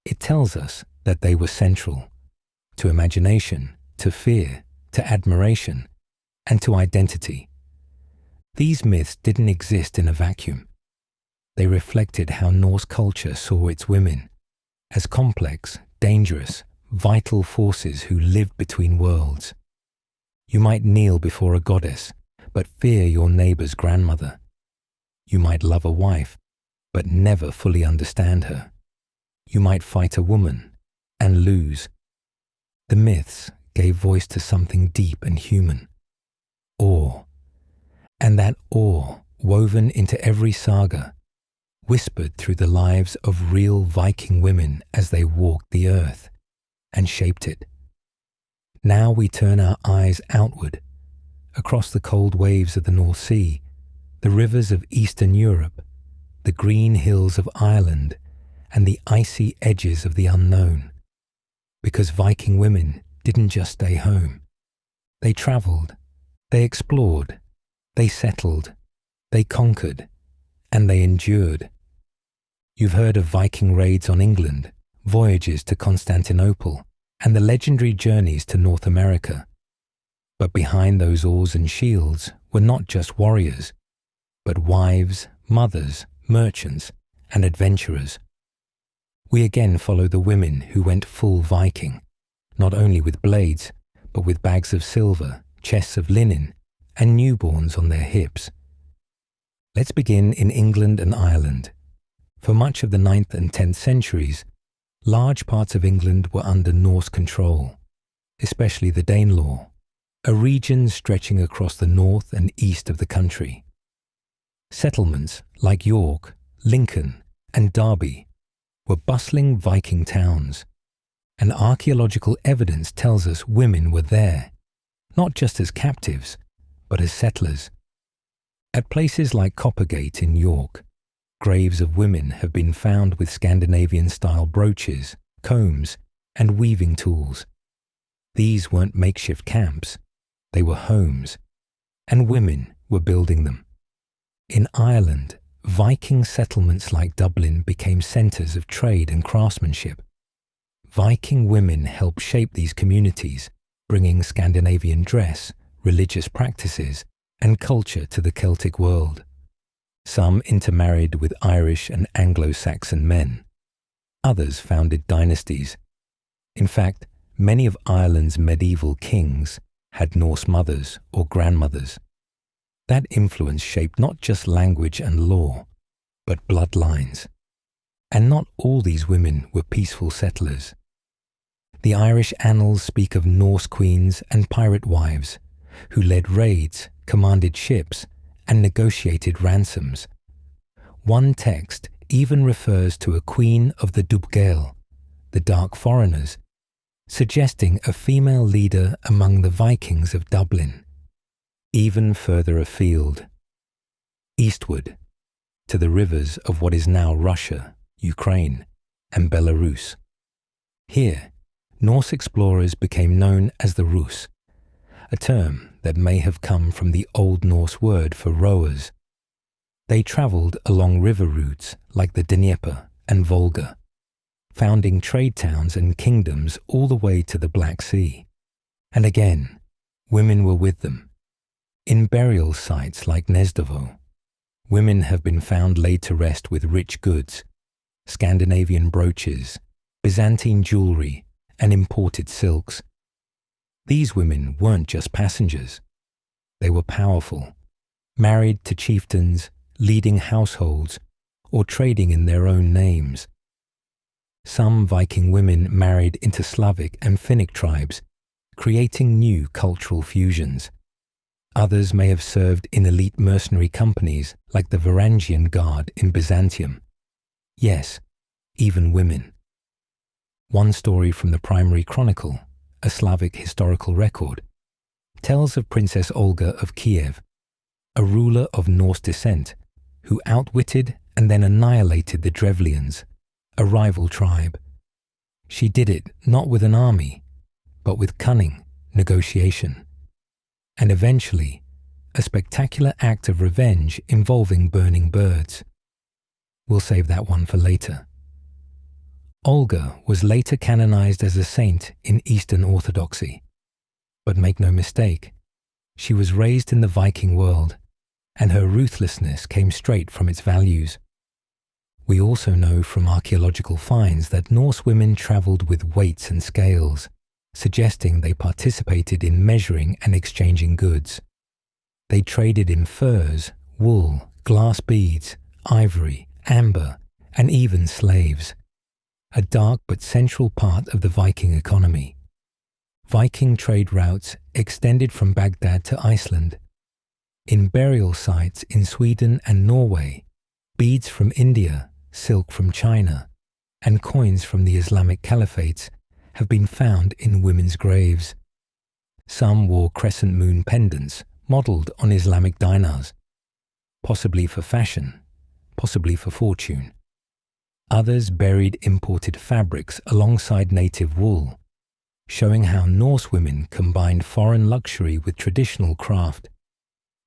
It tells us that they were central to imagination, to fear, to admiration, and to identity. These myths didn't exist in a vacuum. They reflected how Norse culture saw its women as complex, dangerous, vital forces who lived between worlds. You might kneel before a goddess, but fear your neighbor's grandmother. You might love a wife, but never fully understand her. You might fight a woman and lose. The myths gave voice to something deep and human: awe. And that awe, woven into every saga, whispered through the lives of real Viking women as they walked the earth and shaped it. Now we turn our eyes outward, across the cold waves of the North Sea, the rivers of Eastern Europe, the green hills of Ireland, and the icy edges of the unknown. Because Viking women didn't just stay home. They traveled, they explored, they settled, they conquered, and they endured. You've heard of Viking raids on England, voyages to Constantinople, and the legendary journeys to North America. But behind those oars and shields were not just warriors, but wives, mothers, merchants, and adventurers. We again follow the women who went full Viking, not only with blades, but with bags of silver, chests of linen, and newborns on their hips. Let's begin in England and Ireland. For much of the 9th and 10th centuries, large parts of England were under Norse control, especially the Danelaw, a region stretching across the north and east of the country. Settlements like York, Lincoln, and Derby were bustling Viking towns, and archaeological evidence tells us women were there, not just as captives, but as settlers. At places like Coppergate in York, graves of women have been found with Scandinavian-style brooches, combs, and weaving tools. These weren't makeshift camps, they were homes, and women were building them. In Ireland, Viking settlements like Dublin became centres of trade and craftsmanship. Viking women helped shape these communities, bringing Scandinavian dress, religious practices, and culture to the Celtic world. Some intermarried with Irish and Anglo-Saxon men. Others founded dynasties. In fact, many of Ireland's medieval kings had Norse mothers or grandmothers. That influence shaped not just language and law, but bloodlines. And not all these women were peaceful settlers. The Irish annals speak of Norse queens and pirate wives who led raids, commanded ships, and negotiated ransoms. One text even refers to a queen of the Dubgail, the dark foreigners, suggesting a female leader among the Vikings of Dublin. Even further afield, eastward, to the rivers of what is now Russia, Ukraine, and Belarus. Here, Norse explorers became known as the Rus, a term that may have come from the Old Norse word for rowers. They travelled along river routes like the Dnieper and Volga, founding trade towns and kingdoms all the way to the Black Sea. And again, women were with them. In burial sites like Nezdovo, women have been found laid to rest with rich goods, Scandinavian brooches, Byzantine jewellery, and imported silks. These women weren't just passengers. They were powerful, married to chieftains, leading households, or trading in their own names. Some Viking women married into Slavic and Finnic tribes, creating new cultural fusions. Others may have served in elite mercenary companies like the Varangian Guard in Byzantium. Yes, even women. One story from the Primary Chronicle, a Slavic historical record, tells of Princess Olga of Kiev, a ruler of Norse descent, who outwitted and then annihilated the Drevlians, a rival tribe. She did it not with an army, but with cunning, negotiation, and eventually a spectacular act of revenge involving burning birds. We'll save that one for later. Olga was later canonized as a saint in Eastern Orthodoxy. But make no mistake, she was raised in the Viking world, and her ruthlessness came straight from its values. We also know from archaeological finds that Norse women travelled with weights and scales, suggesting they participated in measuring and exchanging goods. They traded in furs, wool, glass beads, ivory, amber, and even slaves. A dark but central part of the Viking economy. Viking trade routes extended from Baghdad to Iceland. In burial sites in Sweden and Norway, beads from India, silk from China, and coins from the Islamic caliphates have been found in women's graves. Some wore crescent moon pendants modelled on Islamic dinars, possibly for fashion, possibly for fortune. Others buried imported fabrics alongside native wool, showing how Norse women combined foreign luxury with traditional craft.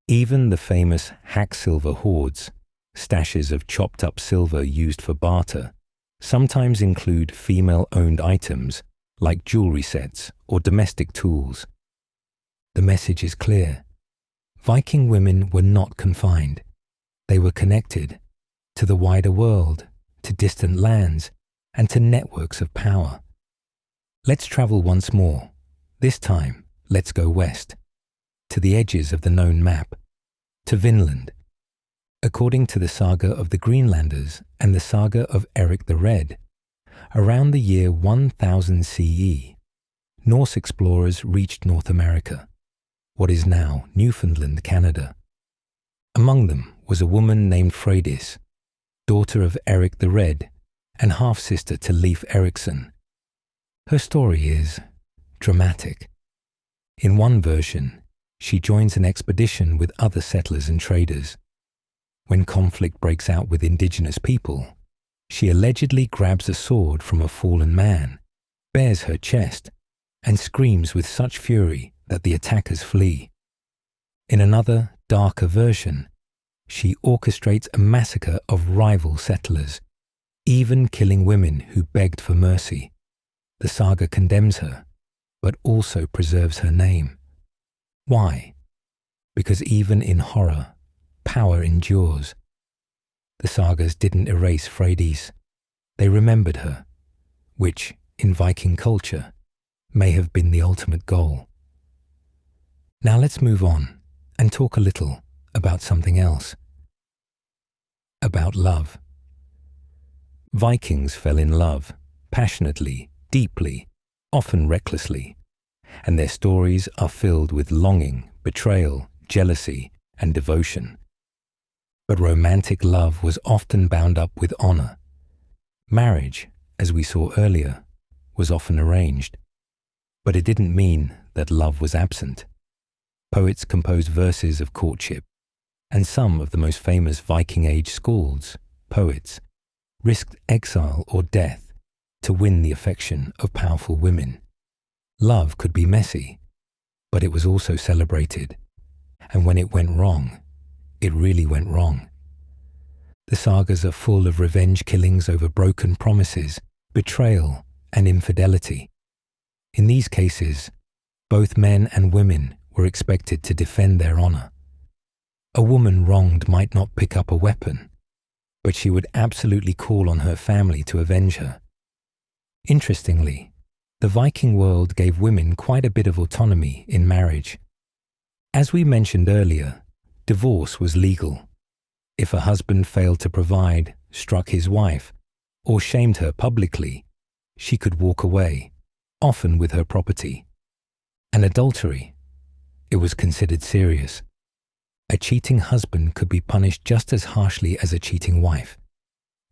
Even the famous hack silver hoards, stashes of chopped up silver used for barter, sometimes include female-owned items like jewelry sets or domestic tools. The message is clear. Viking women were not confined. They were connected to the wider world, to distant lands, and to networks of power. Let's travel once more, this time let's go west, to the edges of the known map, to Vinland. According to the saga of the Greenlanders and the saga of Eric the Red, around the year 1000 CE, Norse explorers reached North America, what is now Newfoundland, Canada. Among them was a woman named Freydis, daughter of Eric the Red and half-sister to Leif Erikson. Her story is dramatic. In one version, she joins an expedition with other settlers and traders. When conflict breaks out with indigenous people, she allegedly grabs a sword from a fallen man, bares her chest, and screams with such fury that the attackers flee. In another, darker version, she orchestrates a massacre of rival settlers, even killing women who begged for mercy. The saga condemns her, but also preserves her name. Why? Because even in horror, power endures. The sagas didn't erase Freydis. They remembered her, which, in Viking culture, may have been the ultimate goal. Now let's move on and talk a little about something else. About love. Vikings fell in love, passionately, deeply, often recklessly, and their stories are filled with longing, betrayal, jealousy, and devotion. But romantic love was often bound up with honor. Marriage, as we saw earlier, was often arranged. But it didn't mean that love was absent. Poets composed verses of courtship, and some of the most famous Viking Age skalds, poets, risked exile or death to win the affection of powerful women. Love could be messy, but it was also celebrated, and when it went wrong, it really went wrong. The sagas are full of revenge killings over broken promises, betrayal, and infidelity. In these cases, both men and women were expected to defend their honor. A woman wronged might not pick up a weapon, but she would absolutely call on her family to avenge her. Interestingly, the Viking world gave women quite a bit of autonomy in marriage. As we mentioned earlier, divorce was legal. If a husband failed to provide, struck his wife, or shamed her publicly, she could walk away, often with her property. And adultery, it was considered serious. A cheating husband could be punished just as harshly as a cheating wife,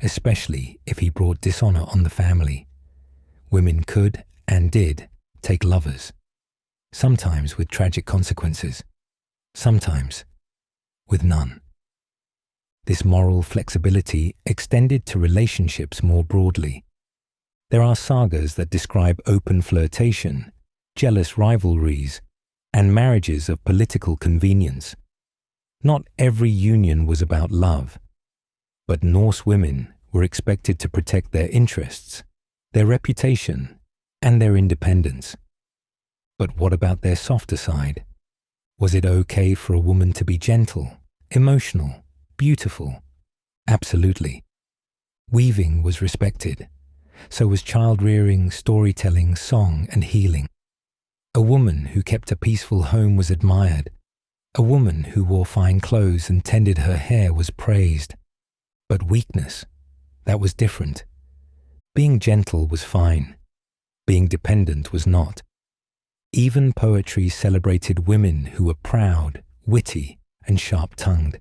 especially if he brought dishonor on the family. Women could and did take lovers, sometimes with tragic consequences, sometimes with none. This moral flexibility extended to relationships more broadly. There are sagas that describe open flirtation, jealous rivalries, and marriages of political convenience. Not every union was about love, but Norse women were expected to protect their interests, their reputation, and their independence. But what about their softer side? Was it okay for a woman to be gentle, emotional, beautiful? Absolutely. Weaving was respected. So was child-rearing, storytelling, song, and healing. A woman who kept a peaceful home was admired. A woman who wore fine clothes and tended her hair was praised. But weakness, that was different. Being gentle was fine. Being dependent was not. Even poetry celebrated women who were proud, witty, and sharp-tongued.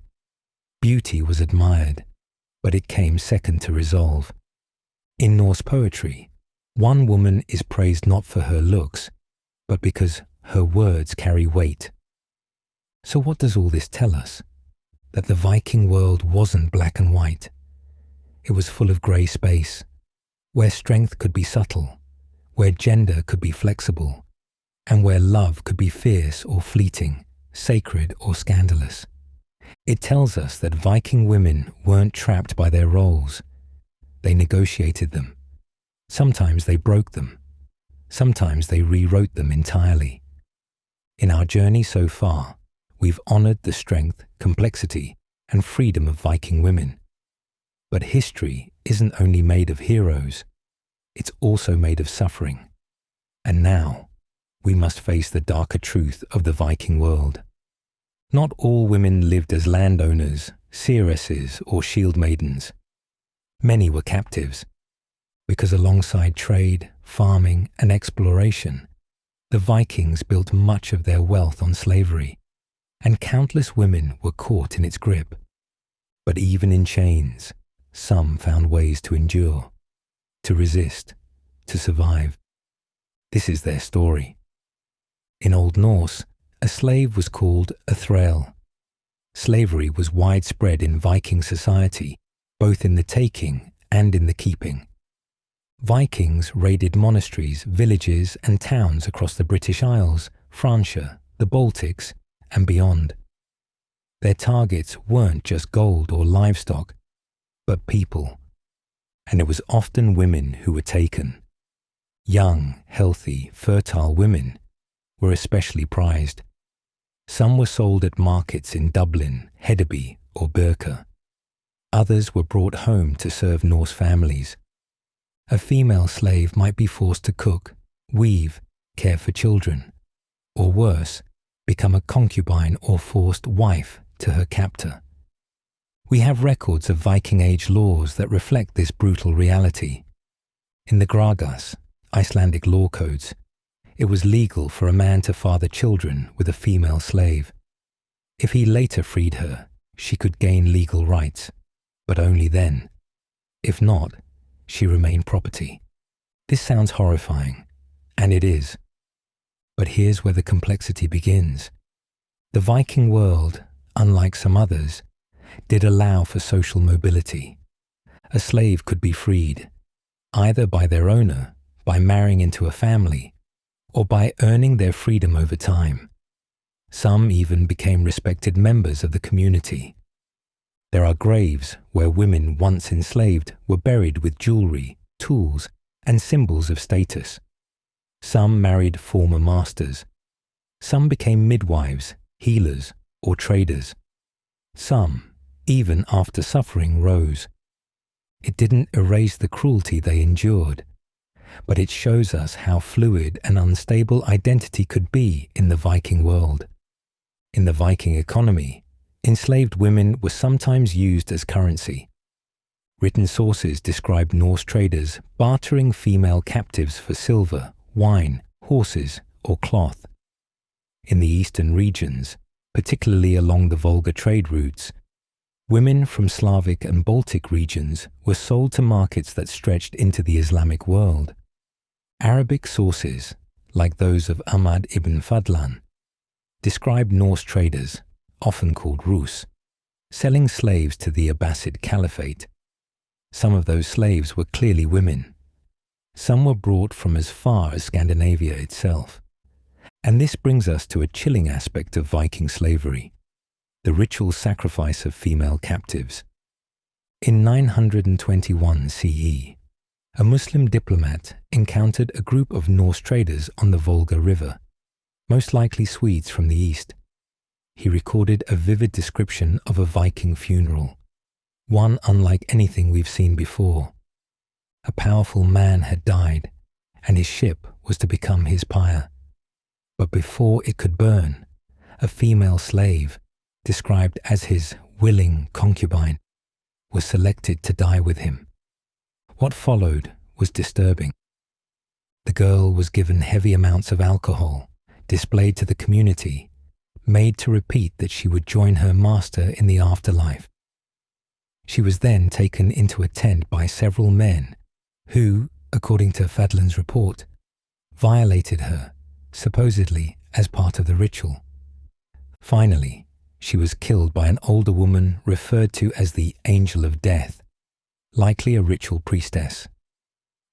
Beauty was admired, but it came second to resolve. In Norse poetry, one woman is praised not for her looks, but because her words carry weight. So what does all this tell us? That the Viking world wasn't black and white. It was full of grey space, where strength could be subtle, where gender could be flexible, and where love could be fierce or fleeting, sacred or scandalous. It tells us that Viking women weren't trapped by their roles. They negotiated them. Sometimes they broke them. Sometimes they rewrote them entirely. In our journey so far, we've honored the strength, complexity, and freedom of Viking women. But history isn't only made of heroes, it's also made of suffering. And now, we must face the darker truth of the Viking world. Not all women lived as landowners, seeresses, or shield maidens. Many were captives, because alongside trade, farming, and exploration, the Vikings built much of their wealth on slavery, and countless women were caught in its grip. But even in chains, some found ways to endure, to resist, to survive. This is their story. In Old Norse, a slave was called a thrall. Slavery was widespread in Viking society, both in the taking and in the keeping. Vikings raided monasteries, villages, and towns across the British Isles, Francia, the Baltics, and beyond. Their targets weren't just gold or livestock, but people. And it was often women who were taken. Young, healthy, fertile women were especially prized. Some were sold at markets in Dublin, Hedeby, or Birka. Others were brought home to serve Norse families. A female slave might be forced to cook, weave, care for children, or worse, become a concubine or forced wife to her captor. We have records of Viking Age laws that reflect this brutal reality. In the Gragas, Icelandic law codes, it was legal for a man to father children with a female slave. If he later freed her, she could gain legal rights, but only then. If not, she remained property. This sounds horrifying, and it is. But here's where the complexity begins. The Viking world, unlike some others, did allow for social mobility. A slave could be freed, either by their owner, by marrying into a family, or by earning their freedom over time. Some even became respected members of the community. There are graves where women once enslaved were buried with jewelry, tools, and symbols of status. Some married former masters. Some became midwives, healers, or traders. Some, even after suffering, rose. It didn't erase the cruelty they endured, but it shows us how fluid and unstable identity could be in the Viking world. In the Viking economy, enslaved women were sometimes used as currency. Written sources describe Norse traders bartering female captives for silver, wine, horses, or cloth. In the eastern regions, particularly along the Volga trade routes, women from Slavic and Baltic regions were sold to markets that stretched into the Islamic world. Arabic sources, like those of Ahmad ibn Fadlan, describe Norse traders, often called Rus, selling slaves to the Abbasid Caliphate. Some of those slaves were clearly women. Some were brought from as far as Scandinavia itself. And this brings us to a chilling aspect of Viking slavery, the ritual sacrifice of female captives. In 921 CE, a Muslim diplomat encountered a group of Norse traders on the Volga River, most likely Swedes from the east. He recorded a vivid description of a Viking funeral, one unlike anything we've seen before. A powerful man had died, and his ship was to become his pyre. But before it could burn, a female slave, described as his willing concubine, was selected to die with him. What followed was disturbing. The girl was given heavy amounts of alcohol, displayed to the community, made to repeat that she would join her master in the afterlife. She was then taken into a tent by several men who, according to Fadlan's report, violated her, supposedly as part of the ritual. Finally, she was killed by an older woman referred to as the Angel of Death, likely a ritual priestess.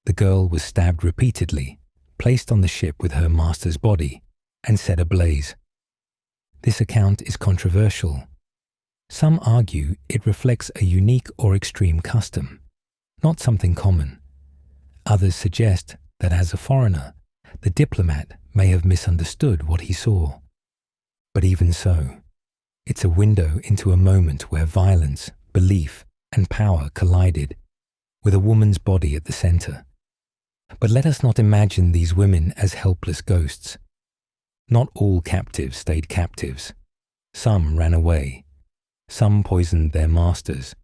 The girl was stabbed repeatedly, placed on the ship with her master's body, and set ablaze. This account is controversial. Some argue it reflects a unique or extreme custom, not something common. Others suggest that as a foreigner, the diplomat may have misunderstood what he saw. But even so, it's a window into a moment where violence, belief, and power collided, with a woman's body at the center. But let us not imagine these women as helpless ghosts. Not all captives stayed captives. Some ran away. Some poisoned their masters.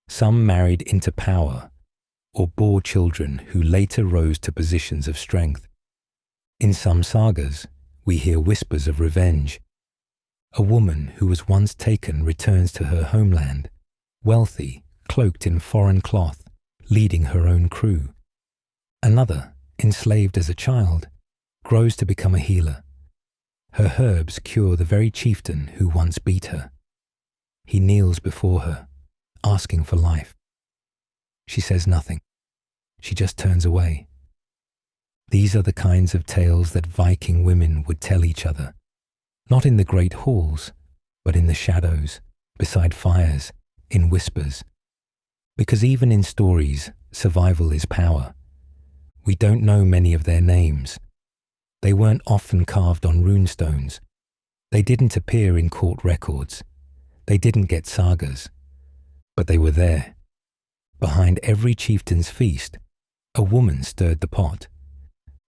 Some married into power or bore children who later rose to positions of strength. In some sagas, we hear whispers of revenge. A woman who was once taken returns to her homeland, wealthy, cloaked in foreign cloth, leading her own crew. Another, enslaved as a child, grows to become a healer. Her herbs cure the very chieftain who once beat her. He kneels before her, asking for life. She says nothing. She just turns away. These are the kinds of tales that Viking women would tell each other, not in the great halls, but in the shadows, beside fires, in whispers. Because even in stories, survival is power. We don't know many of their names. They weren't often carved on runestones. They didn't appear in court records. They didn't get sagas. But they were there. Behind every chieftain's feast, a woman stirred the pot.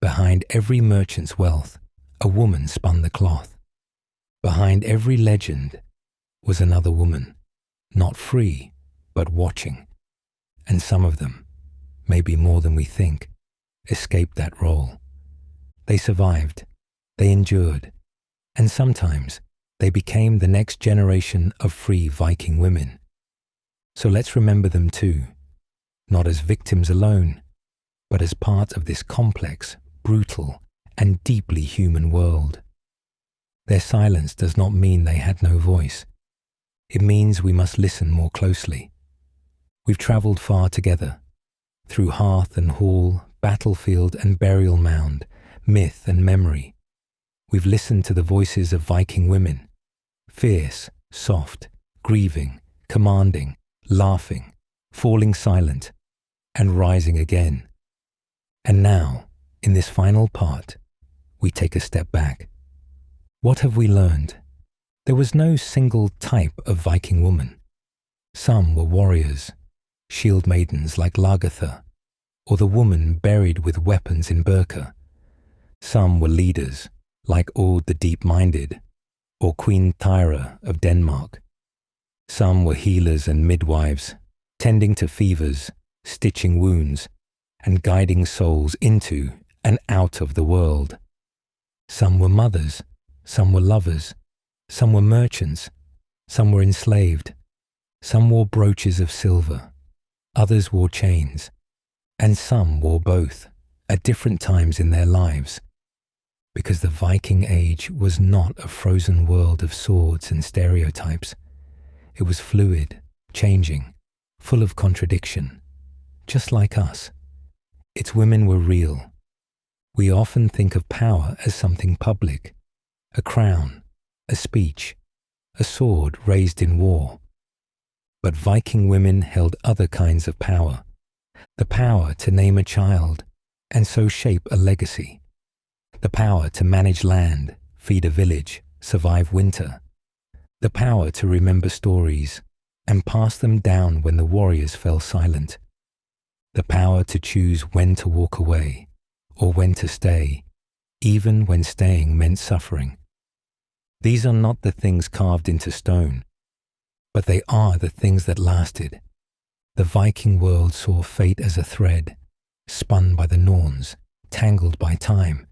Behind every merchant's wealth, a woman spun the cloth. Behind every legend was another woman, not free, but watching. And some of them, maybe more than we think, escaped that role. They survived, they endured, and sometimes they became the next generation of free Viking women. So let's remember them too, not as victims alone, but as part of this complex, brutal, and deeply human world. Their silence does not mean they had no voice. It means we must listen more closely. We've travelled far together, through hearth and hall, battlefield and burial mound, myth and memory. We've listened to the voices of Viking women, fierce, soft, grieving, commanding, laughing, falling silent, and rising again. And now, in this final part, we take a step back. What have we learned? There was no single type of Viking woman. Some were warriors, shield maidens like Lagertha, or the woman buried with weapons in Birka. Some were leaders, like Aud the Deep-Minded, or Queen Thyra of Denmark. Some were healers and midwives, tending to fevers, stitching wounds, and guiding souls into and out of the world. Some were mothers, some were lovers, some were merchants, some were enslaved, some wore brooches of silver, others wore chains, and some wore both at different times in their lives. Because the Viking Age was not a frozen world of swords and stereotypes. It was fluid, changing, full of contradiction, just like us. Its women were real. We often think of power as something public, a crown, a speech, a sword raised in war. But Viking women held other kinds of power, the power to name a child and so shape a legacy, the power to manage land, feed a village, survive winter, the power to remember stories and pass them down when the warriors fell silent, the power to choose when to walk away or when to stay, even when staying meant suffering. These are not the things carved into stone, but they are the things that lasted. The Viking world saw fate as a thread, spun by the norns, tangled by time,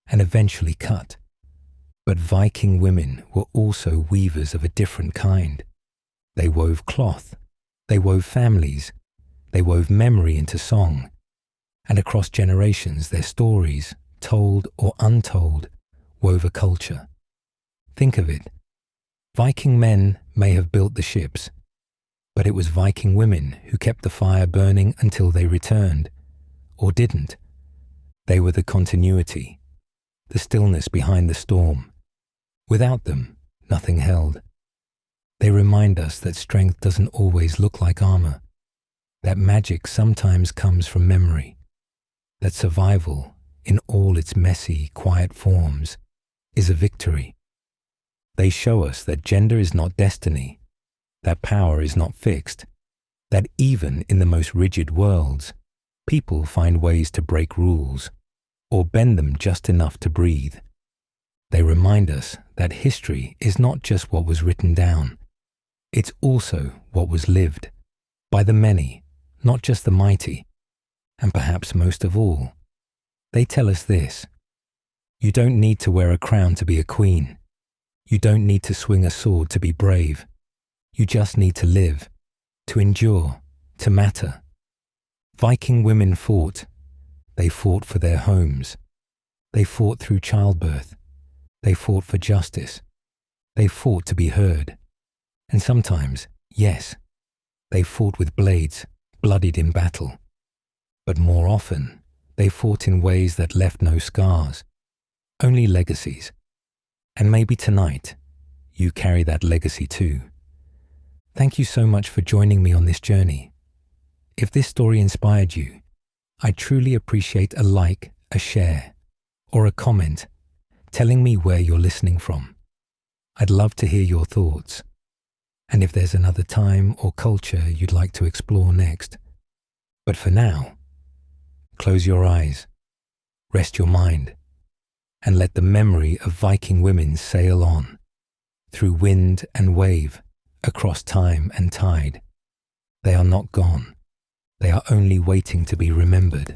and eventually cut. But Viking women were also weavers of a different kind. They wove cloth, they wove families, they wove memory into song, and across generations their stories, told or untold, wove a culture. Think of it. Viking men may have built the ships, but it was Viking women who kept the fire burning until they returned, or didn't. They were the continuity, the stillness behind the storm. Without them, nothing held. They remind us that strength doesn't always look like armor, that magic sometimes comes from memory, that survival, in all its messy, quiet forms, is a victory. They show us that gender is not destiny, that power is not fixed, that even in the most rigid worlds, people find ways to break rules, or bend them just enough to breathe. They remind us that history is not just what was written down, it's also what was lived by the many, not just the mighty. And perhaps most of all, they tell us this: you don't need to wear a crown to be a queen. You don't need to swing a sword to be brave. You just need to live, to endure, to matter. Viking women fought. They fought for their homes. They fought through childbirth. They fought for justice. They fought to be heard. And sometimes, yes, they fought with blades, bloodied in battle. But more often, they fought in ways that left no scars, only legacies. And maybe tonight, you carry that legacy too. Thank you so much for joining me on this journey. If this story inspired you, I truly appreciate a like, a share, or a comment telling me where you're listening from. I'd love to hear your thoughts. And if there's another time or culture you'd like to explore next. But for now, close your eyes, rest your mind, and let the memory of Viking women sail on, through wind and wave, across time and tide. They are not gone. They are only waiting to be remembered.